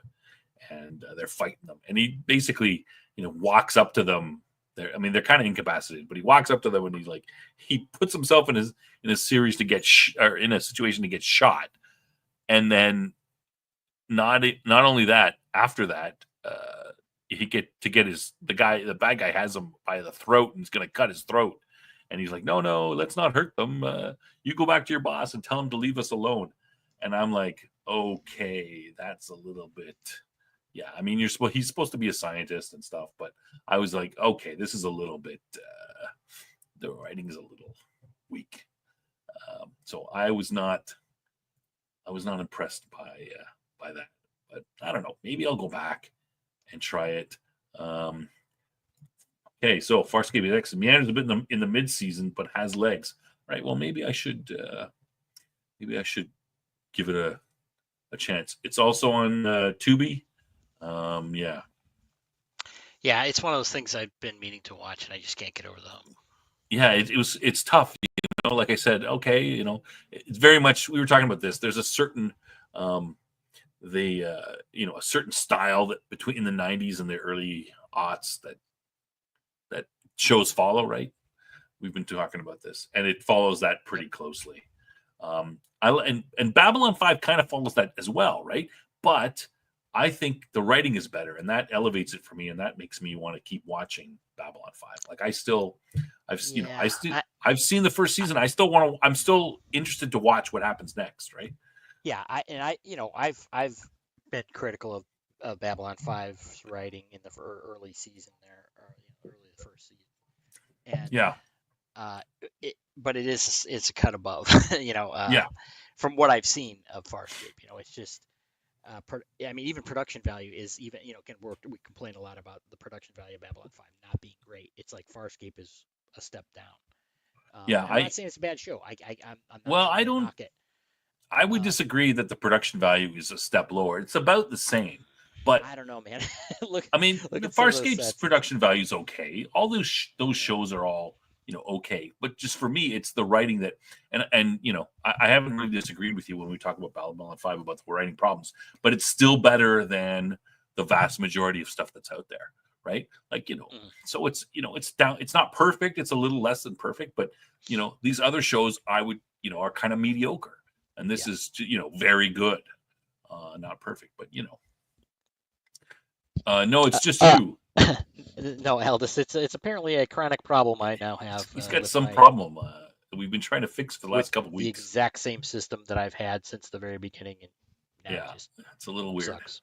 and they're fighting them, and he basically walks up to them. They're kind of incapacitated, but he walks up to them and he puts himself in a series to get or in a situation to get shot, and then not only that, after that, the bad guy has him by the throat and he's going to cut his throat, and he's like, no, let's not hurt them. You go back to your boss and tell him to leave us alone. And I'm like, okay, that's a little bit. Yeah, I mean, he's supposed to be a scientist and stuff, but I was like, okay, this is a little bit the writing's a little weak. So I was not impressed by that. But I don't know. Maybe I'll go back and try it. Okay, so Farscape X meanders a bit in the mid season, but has legs. Right. Well, maybe I should give it a chance. It's also on Tubi. Yeah. Yeah, it's one of those things I've been meaning to watch, and I just can't get over the hump. Yeah, it's tough. Like I said, okay, it's very much. We were talking about this. There's a certain a certain style that between the 90s and the early aughts that shows follow, right? We've been talking about this, and it follows that pretty closely. And Babylon 5 kind of follows that as well, right? But I think the writing is better, and that elevates it for me, and that makes me want to keep watching Babylon 5. Like I've seen the first season. I'm still interested to watch what happens next, right? Yeah, I've been critical of Babylon 5's writing in the early season there, or early the first season, and Yeah. But it's a cut above, Yeah. from what I've seen of Farscape. It's just, I mean, even production value is even, we complain a lot about the production value of Babylon 5 not being great. It's like Farscape is a step down. Yeah. I'm not saying it's a bad show. I'm not Well, trying I to don't. knock it. I would disagree that the production value is a step lower. It's about the same, but I don't know, man. Look I mean, at the some of those Farscape's sets. production value is okay. All those shows are all okay, but just for me, it's the writing that, and I haven't really disagreed with you when we talk about Babylon 5 about the writing problems, but it's still better than the vast majority of stuff that's out there, right? Like so it's it's down. It's not perfect. It's a little less than perfect, but these other shows I would are kind of mediocre, and this is very good, not perfect, but no, it's just you. No, Aldous, it's apparently a chronic problem I now have. He's got with some my problem that we've been trying to fix for the with last couple of the weeks. exact same system that I've had since the very beginning, and now Yeah, it just it's a little weird. sucks.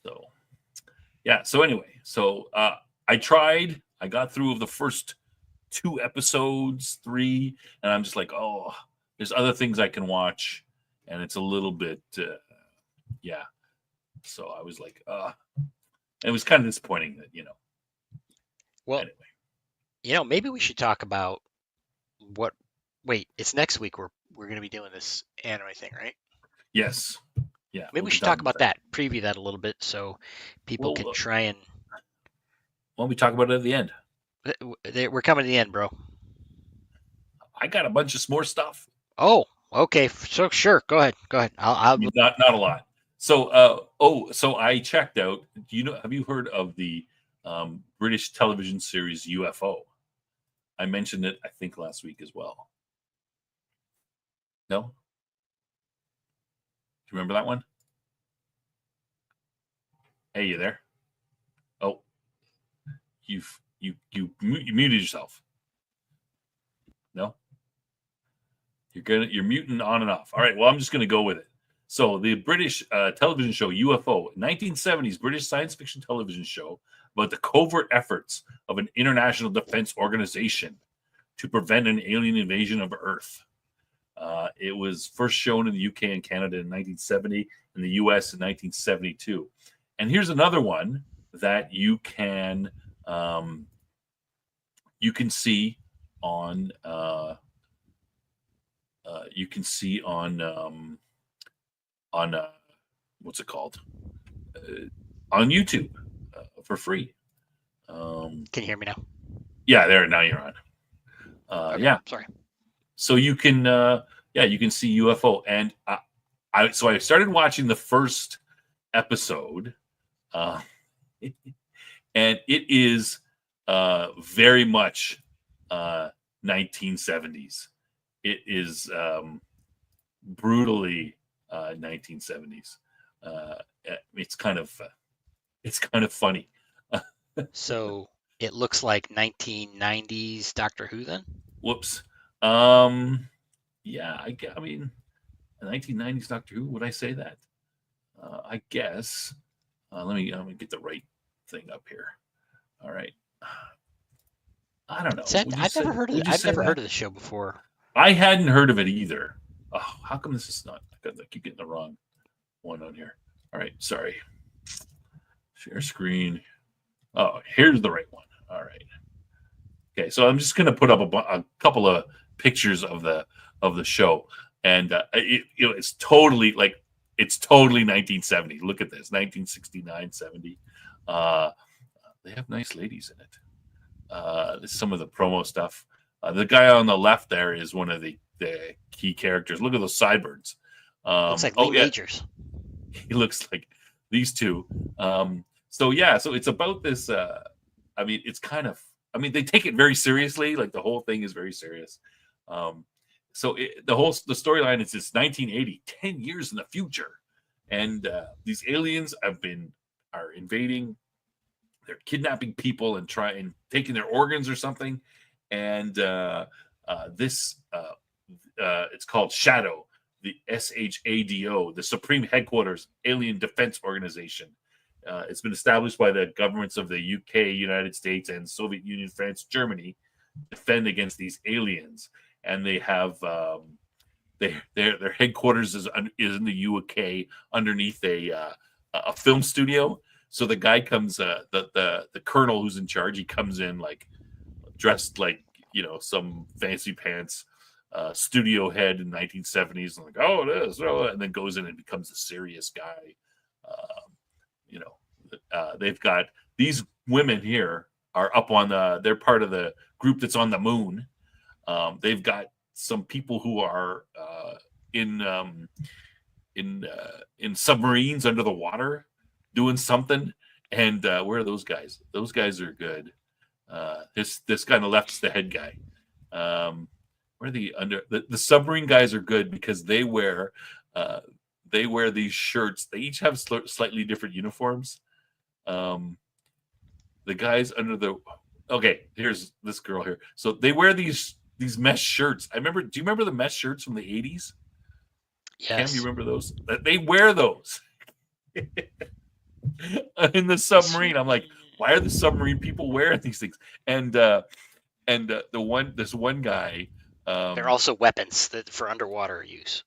So, yeah. So anyway, I tried. I got through the first 2 episodes, 3, and I'm just like, oh, there's other things I can watch, and it's a little bit, yeah. So I was like, it was kind of disappointing that Well, anyway. Maybe we should talk about what. Wait, it's next week we're going to be doing this anime thing, right? Yes. Yeah. Maybe we should talk about that, preview that a little bit, so people can try and. Why don't we talk about it at the end? We're coming to the end, bro. I got a bunch of more stuff. Oh, okay. So sure, go ahead. I'll not a lot. So so I checked out. Have you heard of the British television series UFO? I mentioned it, I think, last week as well. No? Do you remember that one? Hey, you there? Oh, you muted yourself. No? You're muting on and off. All right. Well, I'm just gonna go with it. So the British television show UFO, 1970s British science fiction television show about the covert efforts of an international defense organization to prevent an alien invasion of Earth. It was first shown in the UK and Canada in 1970, in the US in 1972. And here's another one that you can see on what's it called, on YouTube for free. Can you hear me now? Yeah, now you're on. Okay, yeah, sorry. So you can you can see UFO, and I started watching the first episode, and it is very much 1970s. It is brutally 1970s. It's kind of funny. So it looks like 1990s Doctor Who then? Whoops. Yeah, I mean, 1990s Doctor Who. Would I say that? I guess. Let me get the right thing up here. All right. I don't know. Would you I've say? never heard of Would it. you I've say never that? heard of the show before. I hadn't heard of it either. Oh, how come this is not? I keep getting the wrong one on here. All right, sorry. Share screen. Oh, here's the right one. All right. Okay, so I'm just gonna put up a couple of pictures of the show, and it's totally like it's totally 1970. Look at this, 1969, 70. Uh, they have nice ladies in it. Some of the promo stuff. The guy on the left there is one of the key characters. Look at those sideburns. Looks like Lee Majors. He looks like these two. So yeah, so it's about this. I mean, it's kind of. I mean, they take it very seriously. Like the whole thing is very serious. So the storyline is it's 1980, 10 years in the future, and these aliens are invading. They're kidnapping people and taking their organs or something. And this it's called Shadow, the SHADO, the Supreme Headquarters Alien Defense Organization. It's been established by the governments of the UK, United States, and Soviet Union, France, Germany, defend against these aliens. And they have their headquarters is in the UK underneath a film studio. So the guy comes, the colonel who's in charge, he comes in like dressed like some fancy pants, studio head in 1970s, and like it is, and then goes in and becomes a serious guy. They've got these women here are up on they're part of the group that's on the moon. They've got some people who are in submarines under the water doing something. And where are those guys? Those guys are good. This guy on the left is the head guy. Where are the submarine guys are good because they wear these shirts. They each have slightly different uniforms. The guys here's this girl here. So they wear these mesh shirts. Do you remember the mesh shirts from the 80s? Yes. Cam, you remember those? They wear those in the submarine. I'm like, why are the submarine people wearing these things? And this one guy. They're also weapons for underwater use.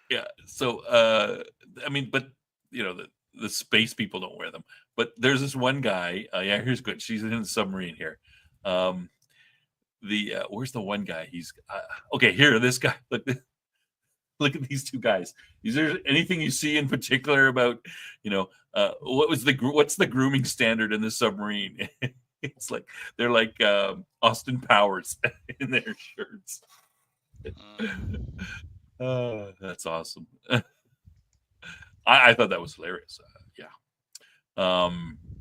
Yeah. So I mean, but the space people don't wear them. But there's this one guy. Here's good. She's in the submarine here. Where's the one guy? He's okay. Here, this guy. Look at these two guys. Is there anything you see in particular about what's the grooming standard in the submarine? It's like they're like Austin Powers in their shirts. That's awesome. I thought that was hilarious.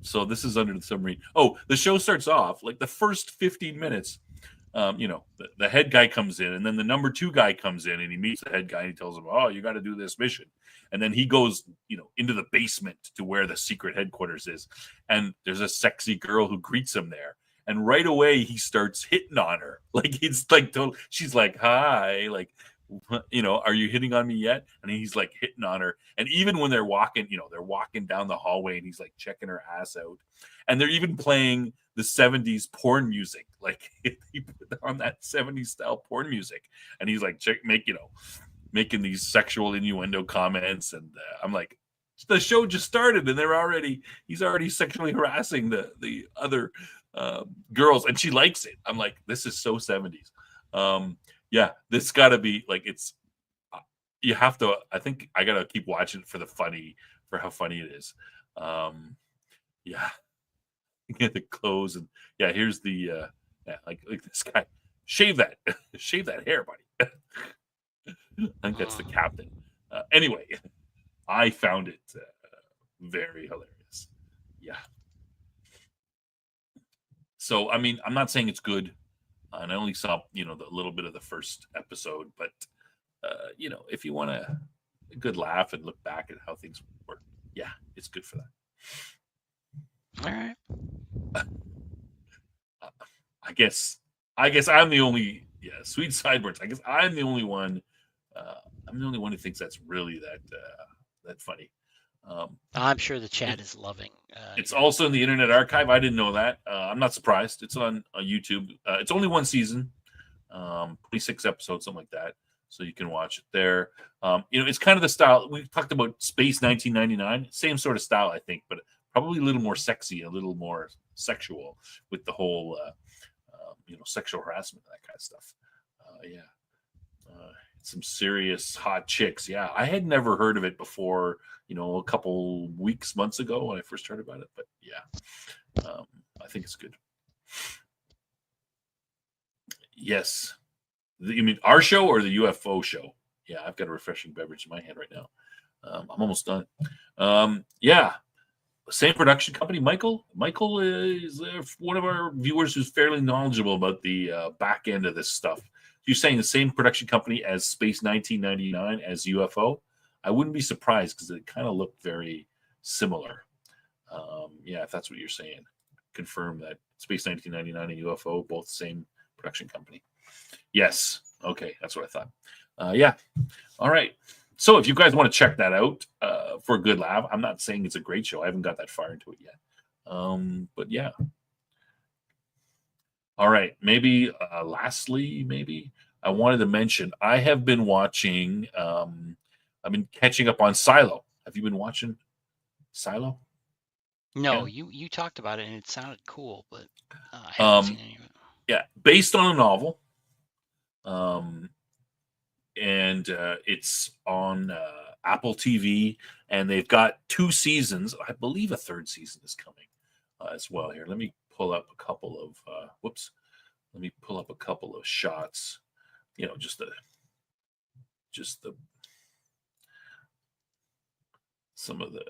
So this is under the submarine. Oh, the show starts off like the first 15 minutes. The head guy comes in, and then the number 2 guy comes in, and he meets the head guy, and he tells him, "Oh, you got to do this mission." And then he goes, into the basement to where the secret headquarters is, and there's a sexy girl who greets him there. And right away, he starts hitting on her. Like it's like she's like, "Hi," like, are you hitting on me yet? And he's like hitting on her. And even when they're walking down the hallway, and he's like checking her ass out, and they're even playing the 70s porn music. Like he put on that 70s style porn music, and he's like making these sexual innuendo comments. And I'm like, the show just started, and he's already sexually harassing the other girls, and she likes it. I'm like, this is so 70s. Yeah, this got to be like you have to. I think I gotta keep watching it for how funny it is. Yeah, get the clothes, and yeah, here's the like this guy. Shave that hair, buddy. I think that's the captain. Anyway, I found it very hilarious. Yeah. So I mean, I'm not saying it's good. And I only saw, the little bit of the first episode, but if you want a good laugh and look back at how things work, yeah, it's good for that. All right. I guess I'm the only sweet sideburns. I guess I'm the only one. I'm the only one who thinks that's really that funny. I'm sure the chat is loving. It's also in the Internet Archive. I didn't know that. I'm not surprised. It's on YouTube. It's only one season, 26 episodes, something like that. So you can watch it there. It's kind of the style we talked about. Space 1999, same sort of style, I think, but probably a little more sexy, a little more sexual with the whole, sexual harassment, that kind of stuff. Yeah. Some serious hot chicks. Yeah, I had never heard of it before. A couple weeks, months ago when I first heard about it. But yeah, I think it's good. Yes, you mean our show or the UFO show? Yeah, I've got a refreshing beverage in my hand right now. I'm almost done. Yeah, same production company. Michael is one of our viewers who's fairly knowledgeable about the back end of this stuff. You're saying the same production company as Space 1999 as UFO? I wouldn't be surprised because it kind of looked very similar. Yeah, if that's what you're saying, confirm that Space 1999 and UFO both same production company. Yes. Okay, that's what I thought. Yeah. All right. So if you guys want to check that out for a good laugh, I'm not saying it's a great show. I haven't got that far into it yet. But yeah. All right. Maybe lastly, maybe I wanted to mention I have been watching. I've been catching up on Silo. Have you been watching Silo? No, Yeah. you talked about it and it sounded cool, but I haven't seen any of it. Yeah, based on a novel. And it's on Apple TV, and they've got 2 seasons. I believe a 3rd season is coming as well. Here, let me pull up a couple of Let me pull up a couple of shots. Just the some of the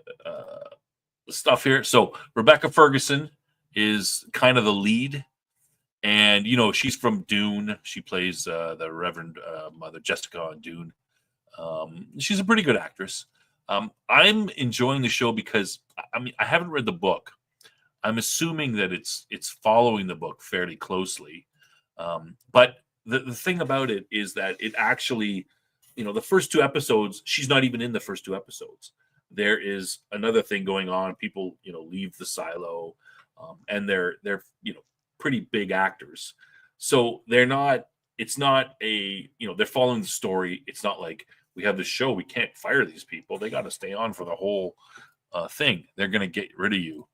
stuff here. So Rebecca Ferguson is kind of the lead. And she's from Dune. She plays the Reverend Mother Jessica on Dune. She's a pretty good actress. I'm enjoying the show because I haven't read the book. I'm assuming that it's following the book fairly closely. But the thing about it is that it actually, the first 2 episodes, she's not even in the first 2 episodes. There is another thing going on. People, leave the silo, and they're pretty big actors. So it's not they're following the story. It's not like we have this show, we can't fire these people. They got to stay on for the whole thing. They're going to get rid of you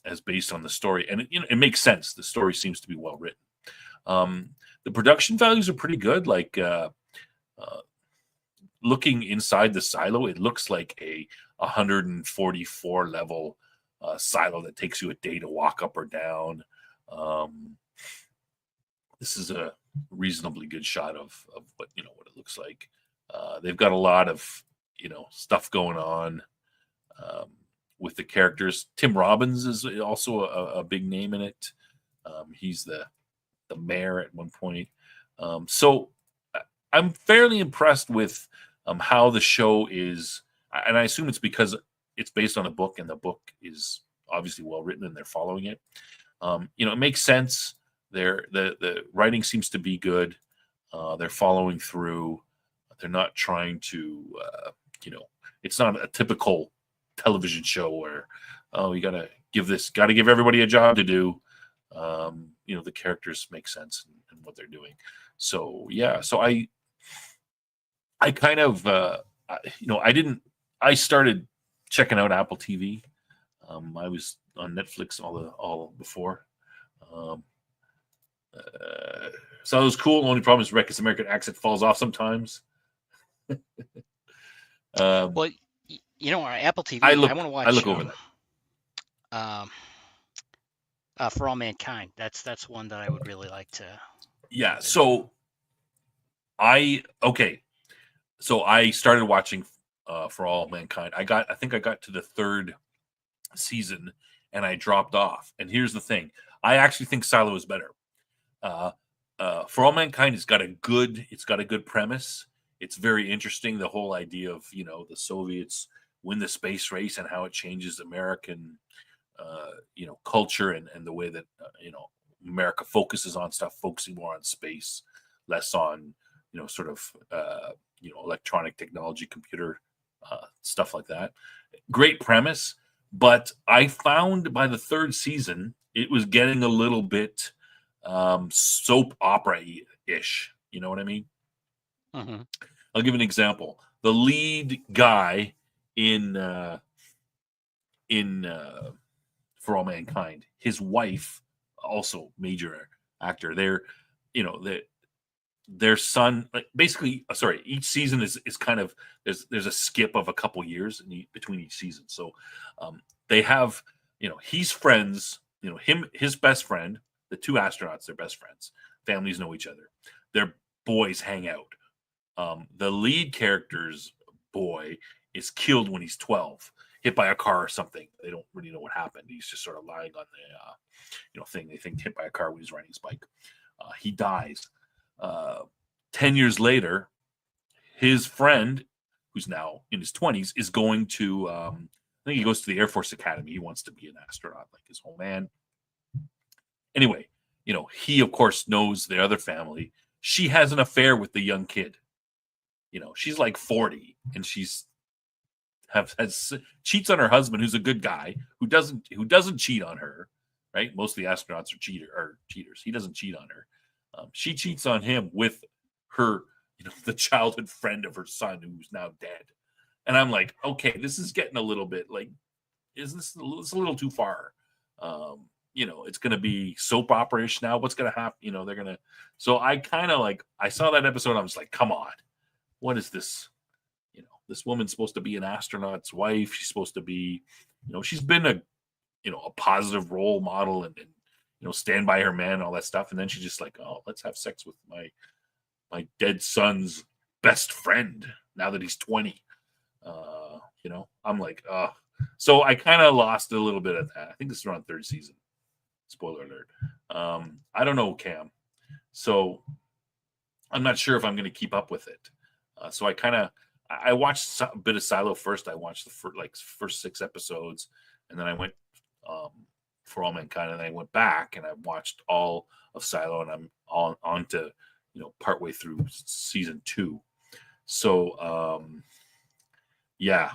as based on the story. And it makes sense. The story seems to be well written. The production values are pretty good. Like looking inside the silo, it looks like a 144 level silo that takes you a day to walk up or down. This is a reasonably good shot of what it looks like. They've got a lot of stuff going on with the characters. Tim Robbins is also a big name in it. He's the mayor at one point. So I'm fairly impressed with how the show is, and I assume it's because it's based on a book, and the book is obviously well written, and they're following it. It makes sense. The writing seems to be good. They're following through. They're not trying to, it's not a typical television show where, you got to give everybody a job to do. The characters make sense in what they're doing. So yeah, so I kind of, I started checking out Apple TV. I was on Netflix all before. So it was cool. The only problem is Rebecca's American accent falls off sometimes. Well, on Apple TV, I want to watch. I look over that. For All Mankind. That's one that I would really like to. Yeah. So I started watching For All Mankind. I think I got to the 3rd season and I dropped off. And here's the thing: I actually think Silo is better. For All Mankind, it's got a good premise. It's very interesting. The whole idea of the Soviets win the space race and how it changes American culture and the way that America focuses on stuff, focusing more on space, less on sort of electronic technology, computer stuff like that. Great premise, but I found by the third season it was getting a little bit soap opera-ish. You know what I mean? Mm-hmm. I'll give an example. The lead guy in For All Mankind, his wife, also major actor. Their son, like basically, sorry, each season is kind of there's a skip of a couple years between each season. So they have, he's friends, his best friend, the two astronauts, they're best friends. Families know each other. Their boys hang out. The lead character's boy is killed when he's 12, hit by a car or something. They don't really know what happened. He's just sort of lying on the thing. They think hit by a car when he's riding his bike. He dies. 10 years later, his friend, who's now in his 20s, is going to, I think he goes to the Air Force Academy. He wants to be an astronaut like his whole man. Anyway, he, of course, knows the other family. She has an affair with the young kid. She's like 40, and she's cheats on her husband, who's a good guy, who doesn't cheat on her, right? Most of the astronauts are cheaters. He doesn't cheat on her. She cheats on him with her, the childhood friend of her son, who's now dead. And I'm like, okay, this is getting a little bit like, is this a little too far? It's going to be soap opera-ish now. What's going to happen? They're going to. So I kind of like, I saw that episode. I was like, come on, what is this? This woman's supposed to be an astronaut's wife. She's supposed to be, she's been a positive role model and stand by her man and all that stuff. And then she's just like, oh, let's have sex with my dead son's best friend now that he's 20. I'm like, so I kind of lost a little bit of that. I think this is around third season. Spoiler alert. I don't know, Cam. So I'm not sure if I'm going to keep up with it. So I watched a bit of Silo first. I watched the first 6 episodes, and then I went For All Mankind, and then I went back and I watched all of Silo, and I'm on to partway through season 2. So yeah,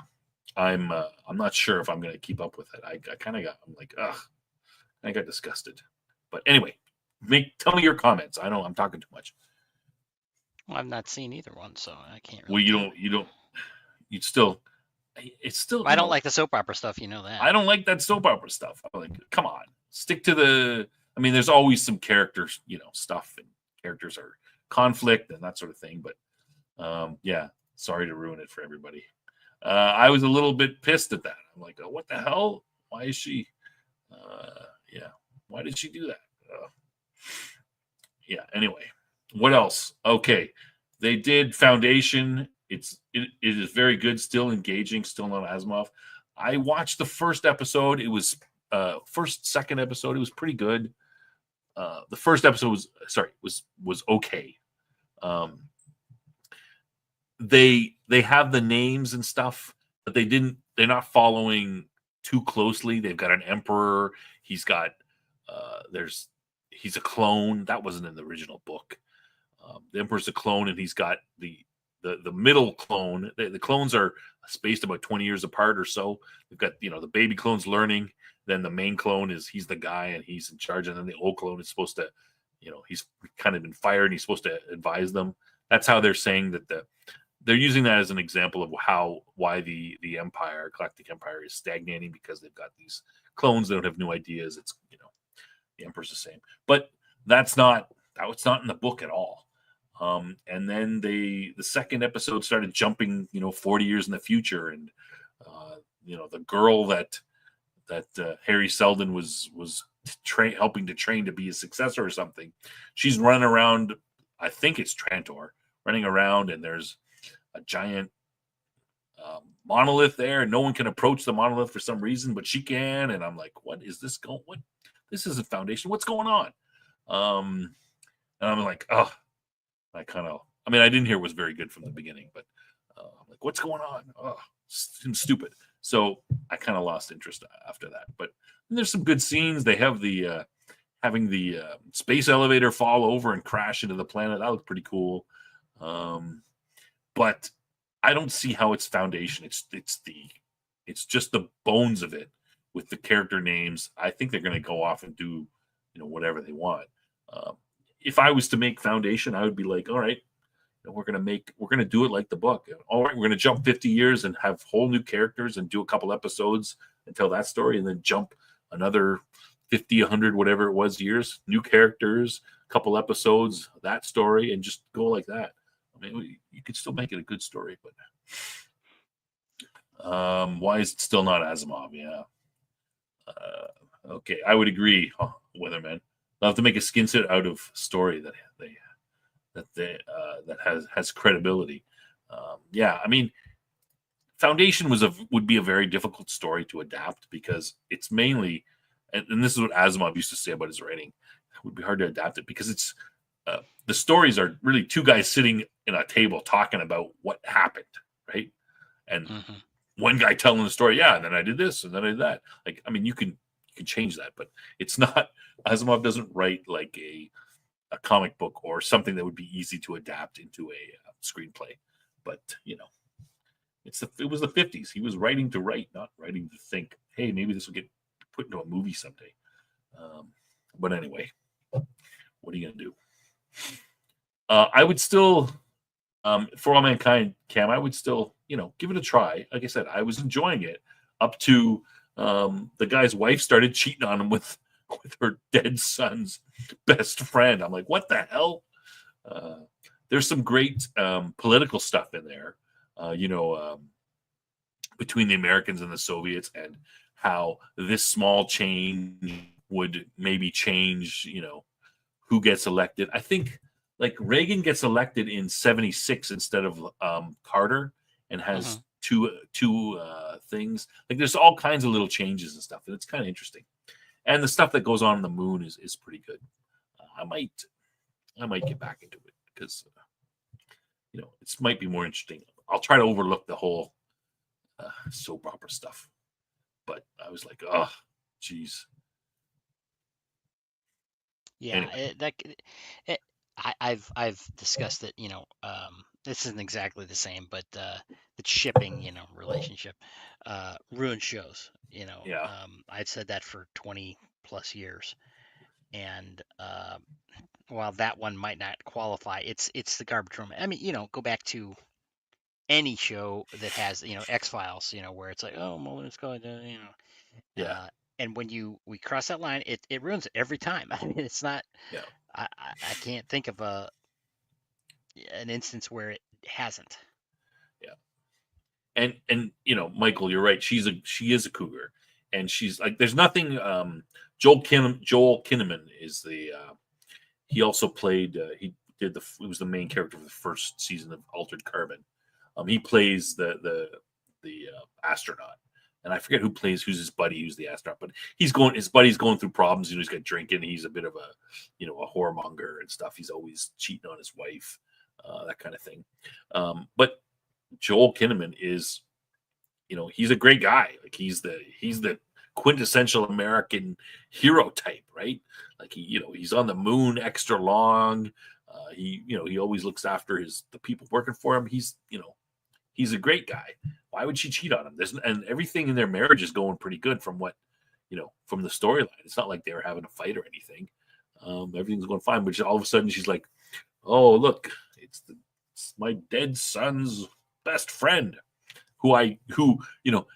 I'm not sure if I'm going to keep up with it. I'm like, ugh, I got disgusted. But anyway, tell me your comments. I know I'm talking too much. Well, I've not seen either one, so I can't Well, really. it's still. I don't like the soap opera stuff. You know that. I don't like that soap opera stuff. I'm like, come on, stick to the. I mean, there's always some characters, stuff, and characters are conflict and that sort of thing. But yeah, sorry to ruin it for everybody. I was a little bit pissed at that. I'm like, oh, what the hell? Why is she? Yeah, why did she do that? Yeah. Anyway, what else? Okay, they did Foundation. It is very good, still engaging, still not Asimov. I watched the first episode. It was second episode. It was pretty good. The first episode was okay. They have the names and stuff, but they're not following too closely. They've got an emperor. He's got he's a clone. That wasn't in the original book. The emperor's a clone, and he's got the middle clone. The clones are spaced about 20 years apart or so. They've got the baby clone's learning. Then the main clone he's the guy and he's in charge. And then the old clone is supposed to, he's kind of been fired and he's supposed to advise them. That's how they're saying that they're using that as an example of why the Galactic Empire is stagnating, because they've got these clones that don't have new ideas. It's the Emperor's the same, but it's not in the book at all. And then the second episode started jumping 40 years in the future, and the girl that Harry Seldon was helping to train to be his successor or something, she's running around. I think it's Trantor, running around, and there's a giant monolith there, and no one can approach the monolith for some reason, but she can. And I'm like, what is this going? What? This isn't Foundation. What's going on? And I'm like, oh, I didn't hear it was very good from the beginning, but I'm like, what's going on? Oh, stupid. So I kind of lost interest after that. But there's some good scenes. They have having the space elevator fall over and crash into the planet. That looked pretty cool. But I don't see how it's Foundation. It's the It's just the bones of it with the character names. I think they're going to go off and do, whatever they want. If I was to make Foundation, I would be like, all right, we're going to do it like the book. All right, we're going to jump 50 years and have whole new characters and do a couple episodes and tell that story, and then jump another 50, 100, whatever it was years, new characters, couple episodes, that story, and just go like that. I mean, you could still make it a good story, but why is it still not Asimov? Yeah. Okay, I would agree, Weatherman. They'll have to make a skin set out of story that has credibility. Yeah, I mean, Foundation would be a very difficult story to adapt because it's mainly, and this is what Asimov used to say about his writing, it would be hard to adapt it because it's the stories are really two guys sitting in a table talking about what happened, right? And one guy telling the story, yeah, and then I did this, and then I did that. Like, I mean, you can change that, but it's not. Asimov doesn't write like a comic book or something that would be easy to adapt into a screenplay. But it was the 50s. He was writing to write, not writing to think. Hey, maybe this will get put into a movie someday. But anyway, what are you gonna do? I would still, For All Mankind, Cam, I would still, give it a try. Like I said, I was enjoying it up to the guy's wife started cheating on him with her dead son's best friend. I'm like, what the hell? There's some great political stuff in there, between the Americans and the Soviets, and how this small change would maybe change, who gets elected. I think like Reagan gets elected in 76 instead of Carter, and has two things. Like there's all kinds of little changes and stuff, and it's kind of interesting. And the stuff that goes on the moon is pretty good. I might get back into it because it might be more interesting. I'll try to overlook the whole soap opera stuff, but I was like, oh, geez. Yeah, Anyway. I've discussed it. This isn't exactly the same, but the shipping, relationship ruins shows. Yeah. I've said that for 20 plus years, and while that one might not qualify, it's the garbage room. I mean, go back to any show that has, X-Files, where it's like, oh, Mulder's going to, Yeah. And when we cross that line, it ruins it every time. I mean, it's not. Yeah. I can't think of an instance where it hasn't. Yeah. And Michael, you're right. She is a cougar, and she's like, there's nothing. Joel Kinnaman is the. He also played. He was the main character for the first season of Altered Carbon. He plays the astronaut, and I forget who's his buddy, who's the astronaut, but his buddy's going through problems. He's got drinking. He's a bit of a whoremonger and stuff. He's always cheating on his wife, that kind of thing. But Joel Kinnaman is, he's a great guy. Like he's the quintessential American hero type, right? Like he's on the moon extra long. He always looks after the people working for him. He's a great guy. Why would she cheat on him? And everything in their marriage is going pretty good from from the storyline. It's not like they were having a fight or anything. Everything's going fine, but all of a sudden she's like, "Oh, look, it's my dead son's best friend." And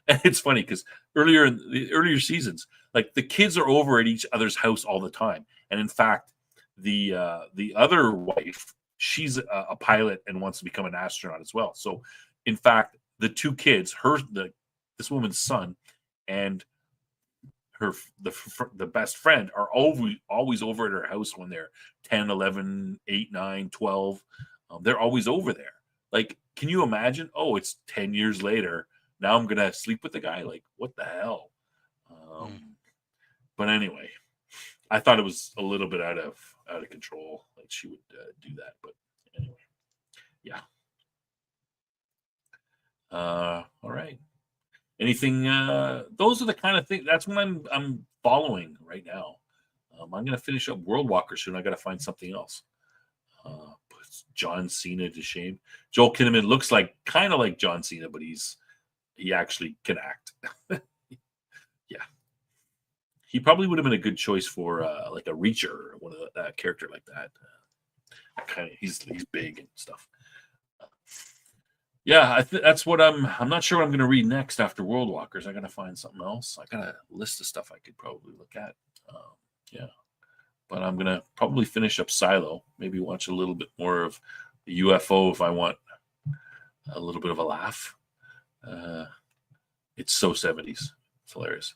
it's funny because earlier in the earlier seasons, like the kids are over at each other's house all the time, and in fact, the other wife, she's a pilot and wants to become an astronaut as well. So, in fact, the two kids, this woman's son, and the best friend are always over at her house when they're 10, 11, 8, 9, 12. They're always over there. Like, can you imagine? Oh, it's 10 years later. Now I'm going to sleep with the guy? Like, what the hell? But anyway, I thought it was a little bit out of control. Like she would do that. But anyway, yeah. All right. Anything? Those are the kind of things. That's what I'm following right now. I'm going to finish up World Walker soon. I got to find something else. Puts John Cena to shame. Joel Kinnaman looks kind of like John Cena, but he's he actually can act. Yeah, he probably would have been a good choice for like a Reacher or one of that character like that. Kind of, he's big and stuff. Yeah, that's what I'm not sure what I'm going to read next after World Walkers. I got to find something else. I got a list of stuff I could probably look at. Yeah, but I'm going to probably finish up Silo. Maybe watch a little bit more of the UFO if I want a little bit of a laugh. It's so 70s. It's hilarious.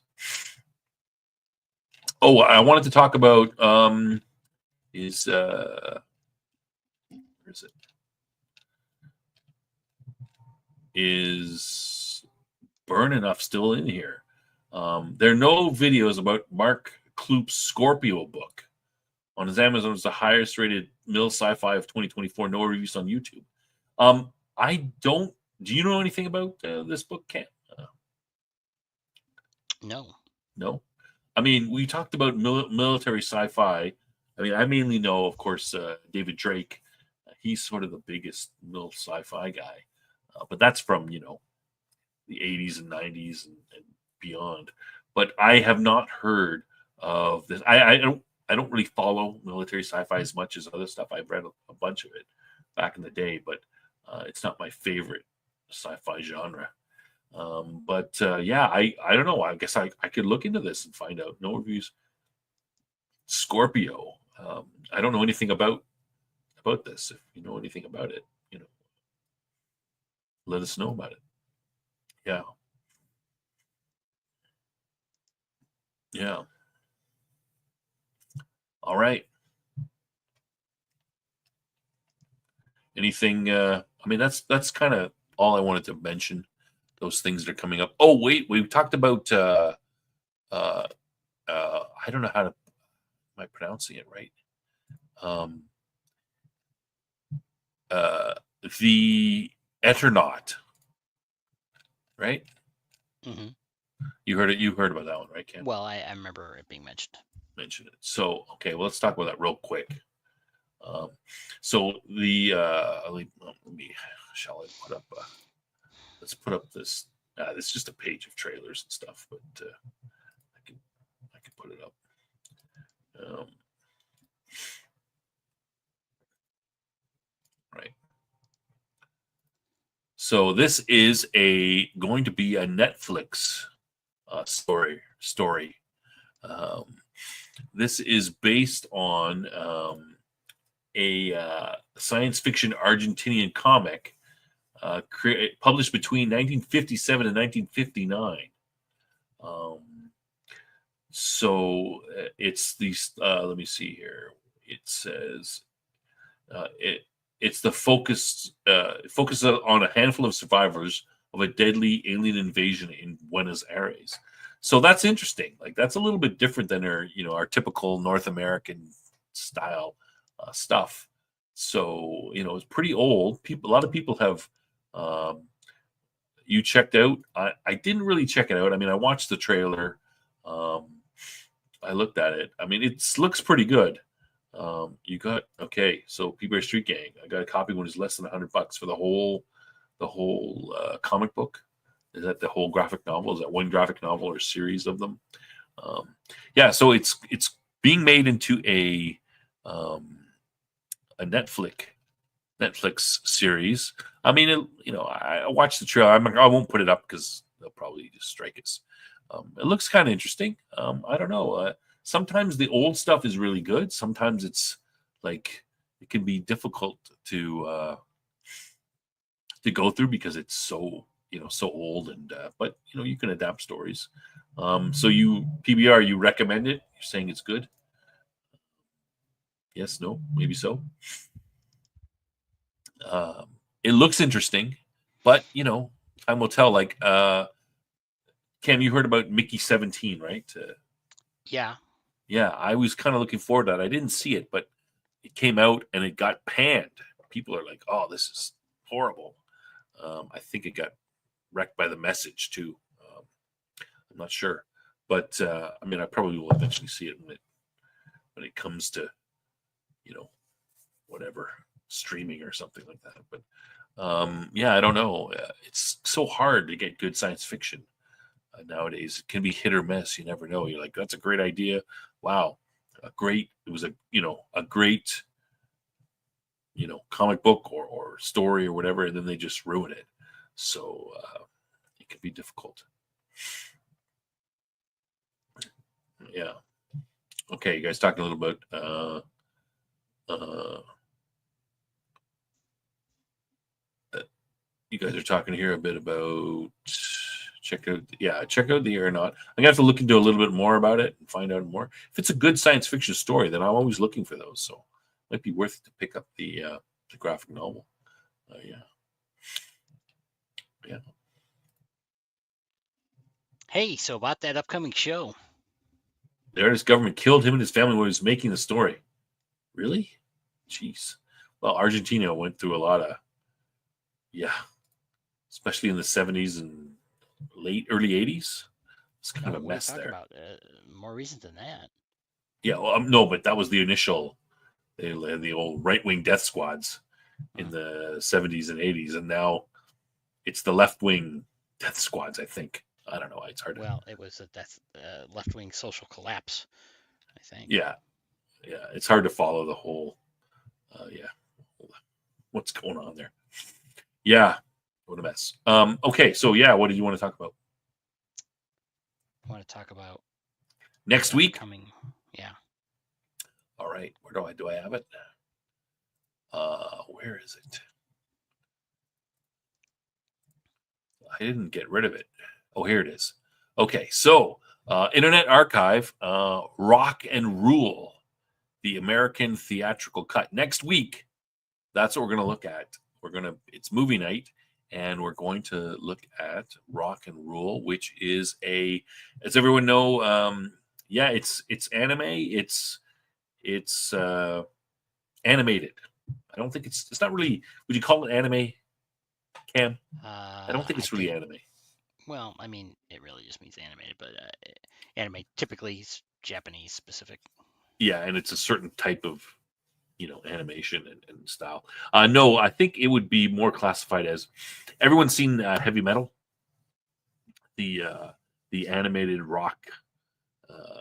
Oh, I wanted to talk about where is it? Is Burn Enough still in here? There are no videos about Mark Kloop's Scorpio book on his Amazon. It's the highest rated mill sci-fi of 2024. No reviews on YouTube. I don't. Do you know anything about this book, Cam? No. No. I mean, we talked about military sci-fi. I mean, I mainly know, of course, David Drake. He's sort of the biggest mil sci-fi guy, but that's from the 80s and 90s and beyond. But I have not heard of this. I don't really follow military sci-fi as much as other stuff. I've read a bunch of it back in the day, but it's not my favorite sci-fi genre. But yeah, I don't know. I guess I could look into this and find out. No reviews. Scorpio. I don't know anything about this. If you know anything about it, let us know about it. Yeah. Yeah. All right. Anything? I mean, that's kind of all I wanted to mention. Those things that are coming up. Oh wait, we talked about. I don't know how to. Am I pronouncing it right? Um, uh, the Eternaut, right? Hmm. You heard it. You heard about that one, right, Cam? Well, I remember it being mentioned. Mention it. So okay, well, let's talk about that real quick. So the let me shall I put up let's put up this it's just a page of trailers and stuff, but I can put it up. Right. So this is going to be a Netflix story. This is based on a science fiction Argentinian comic published between 1957 and 1959. So it's these. Let me see here. It says it's the focus on a handful of survivors of a deadly alien invasion in Buenos Aires. So that's interesting. Like that's a little bit different than our typical North American style stuff. So it's pretty old. A lot of people have. You checked out. I didn't really check it out. I mean, I watched the trailer. I looked at it. I mean, it looks pretty good. You got so Peaberry Street Gang. I got a copy when it's less than $100 for the whole comic book. Is that the whole graphic novel? Is that one graphic novel or series of them? Yeah, so it's being made into a Netflix series. I mean, I watched the trailer. I won't put it up because they'll probably just strike us. It looks kind of interesting. I don't know. Sometimes the old stuff is really good. Sometimes it's like it can be difficult to go through because it's so old and but you can adapt stories. So you PBR, you recommend it? You're saying it's good? Yes, no, maybe so. It looks interesting, but time will tell. Like Cam, you heard about Mickey 17, right? Yeah. Yeah, I was kind of looking forward to that. I didn't see it, but it came out and it got panned. People are like, "Oh, this is horrible." I think it got wrecked by the message too. I'm not sure, but I mean, I probably will eventually see it when it comes to whatever streaming or something like that. But Yeah, I don't know. It's so hard to get good science fiction nowadays. It can be hit or miss. You never know. You're like, that's a great idea. Wow, a great. It was a great comic book or story or whatever, and then they just ruin it. So it can be difficult. Yeah. Okay, you guys talking a little bit. Uh, you guys are talking here a bit about check out the aeronaut. I'm gonna have to look into a little bit more about it and find out more. If it's a good science fiction story, then I'm always looking for those. So it might be worth it to pick up the graphic novel. Yeah. Yeah. Hey, so about that upcoming show. The Ernest government killed him and his family when he was making the story. Really? Jeez. Well, Argentina went through a lot of especially in the 70s and early 80s. It's kind of a What are you mess talking there. about? More reasons than that. Yeah, well, no, but that was the initial. They had the old right wing death squads in the 70s and 80s, and now it's the left wing death squads. I think. I don't know. It's hard. Well, it was a left wing social collapse, I think. Yeah, it's hard to follow the whole. What's going on there? Yeah, what a mess. Okay, so what did you want to talk about I want to talk about next week? upcoming. Yeah. All right, where do I have it? Where is it? I didn't get rid of it. Oh, here it is. Okay, so Internet Archive, Rock and Rule, the American theatrical cut. Next week, that's what we're going to look at. It's movie night, and we're going to look at Rock and Rule, which is as everyone know, it's anime. It's animated. I don't think it's not really. Would you call it anime, Cam? I don't think I it's really think. anime. Well, I mean, it really just means animated, but anime typically is Japanese specific. Yeah, and it's a certain type of animation and style. No, I think it would be more classified as everyone's seen Heavy Metal, the animated rock.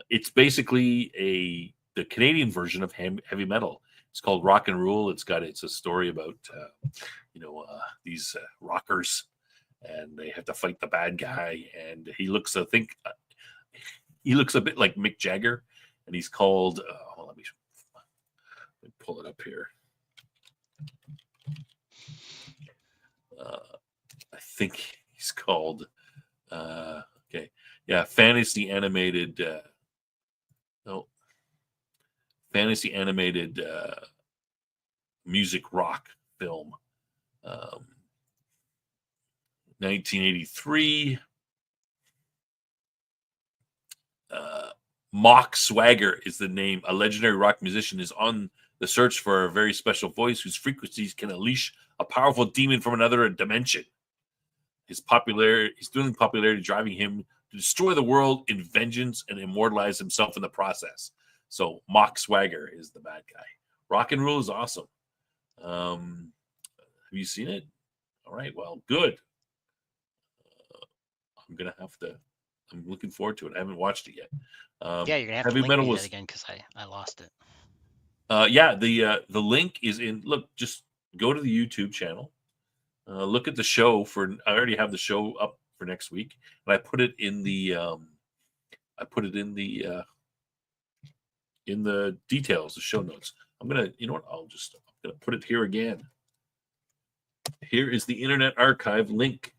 It's basically the Canadian version of Heavy Metal. It's called Rock and Rule. It's a story about these rockers, and they have to fight the bad guy, and he looks a bit like Mick Jagger, and he's called. Let me pull it up here. I think he's called. Okay, yeah, no, fantasy animated music rock film. 1983. Mock Swagger is the name. A legendary rock musician is on the search for a very special voice whose frequencies can unleash a powerful demon from another dimension. His dueling popularity driving him to destroy the world in vengeance and immortalize himself in the process. So Mock Swagger is the bad guy. Rock and Rule is awesome. Have you seen it? All right, well, good. I'm looking forward to it. I haven't watched it yet. Yeah, you're gonna have to Heavy link Metal me that was again because I lost it. the link is in. Look, just go to the YouTube channel. Look at the show I already have the show up for next week, and I put it in the in the details, the show notes. I'm gonna put it here again. Here is the Internet Archive link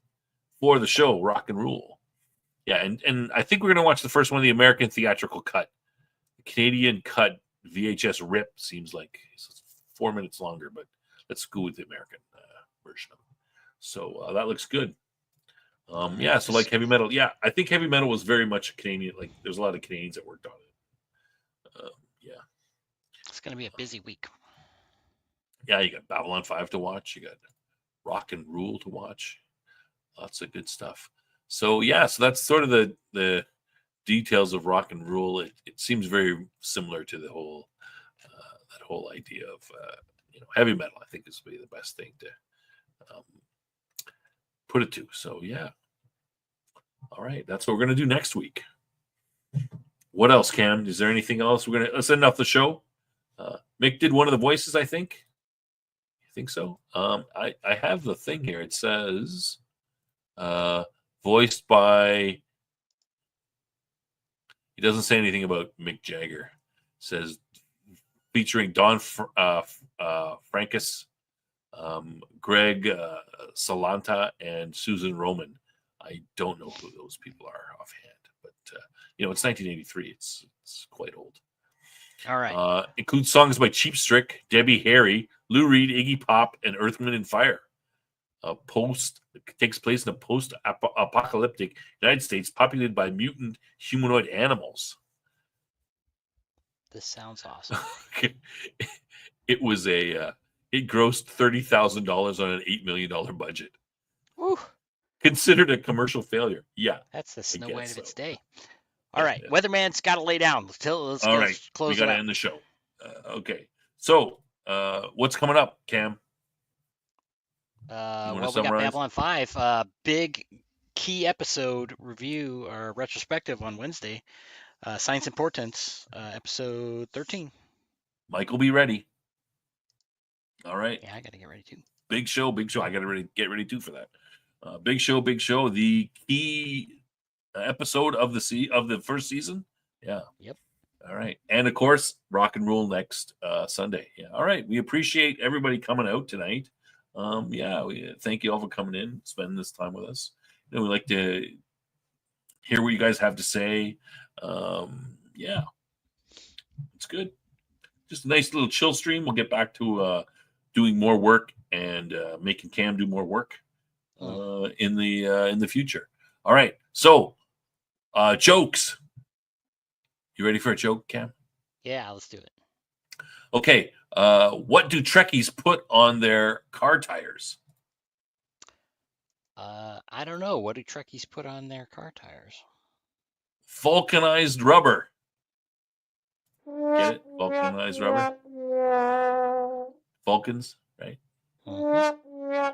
for the show Rock and Rule. Yeah, and I think we're gonna watch the first one, the American theatrical cut. The Canadian cut VHS rip seems like it's 4 minutes longer, but let's go with the American version of it. So that looks good. So like Heavy Metal. Yeah, I think Heavy Metal was very much Canadian. Like there's a lot of Canadians that worked on it. It's gonna be a busy week. Yeah, you got Babylon 5 to watch. You got Rock and Rule to watch. Lots of good stuff. So so that's sort of the details of Rock and Rule. It seems very similar to the whole that whole idea of heavy metal. I think is be the best thing put it to. So yeah. All right, that's what we're gonna do next week. What else, Cam? Is there anything else? Let's end off the show. Mick did one of the voices, I think. You think so? I have the thing here. It says voiced by. He doesn't say anything about Mick Jagger. It says featuring Don Francis, Greg Salanta, and Susan Roman. I don't know who those people are offhand, but it's 1983. It's quite old. All right. Includes songs by Cheap Trick, Debbie Harry, Lou Reed, Iggy Pop, and Earth, Wind and Fire. Takes place in a post-apocalyptic United States populated by mutant humanoid animals. This sounds awesome. It was it grossed $30,000 on an $8 million budget. Woo. Considered a commercial failure. Yeah. That's the Snow White of its day. Yeah, All right. Yeah. Weatherman's got to lay down. Let's close we got to end the show. Okay. So, what's coming up, Cam? Well, we got Babylon 5. Big key episode review or retrospective on Wednesday. Science and Portents, episode 13. Mike will be ready. All right. Yeah, I got to get ready too. Big show. I got to get ready too for that. Big show. The key episode of the first season. Yeah. Yep. All right. And of course, rock and roll next Sunday. Yeah. All right. We appreciate everybody coming out tonight. We thank you all for coming in, spending this time with us. We like to hear what you guys have to say. It's good. Just a nice little chill stream. We'll get back to doing more work and making Cam do more work in the future. All right. So, jokes. You ready for a joke, Cam? Yeah, let's do it. Okay. What do Trekkies put on their car tires? I don't know. What do Trekkies put on their car tires? Vulcanized rubber. Get it? Vulcanized rubber. Vulcans, right? Mm-hmm.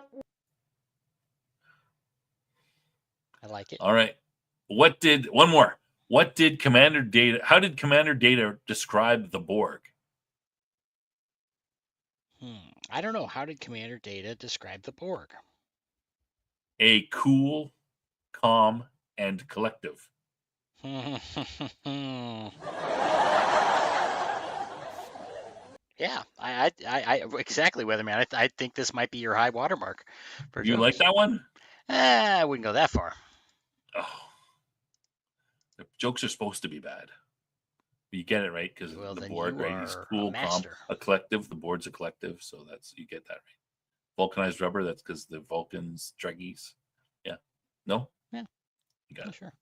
I like it. All right. How did Commander Data describe the Borg? I don't know. How did Commander Data describe the Borg? A cool, calm, and collective. Yeah, I exactly, Weatherman. I think this might be your high watermark. For you jokes. Like that one? I wouldn't go that far. Oh, the jokes are supposed to be bad. But you get it right because the Borg, right? He's cool, calm, a collective. The Borg's a collective, so you get that right. Vulcanized rubber. That's because the Vulcans, Trekkies. Yeah. No. Yeah. You got it. Sure.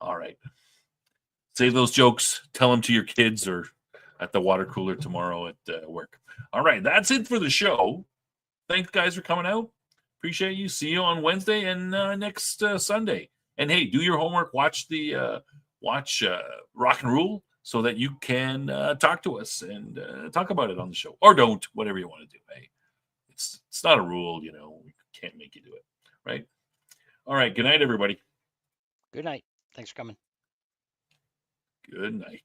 All right. Save those jokes. Tell them to your kids or at the water cooler tomorrow at work. All right. That's it for the show. Thanks, guys, for coming out. Appreciate you. See you on Wednesday and next Sunday. And hey, do your homework. Watch Rock and Rule so that you can talk to us and talk about it on the show, or don't. Whatever you want to do. Hey, it's not a rule. We can't make you do it. Right. All right. Good night, everybody. Good night. Thanks for coming. Good night.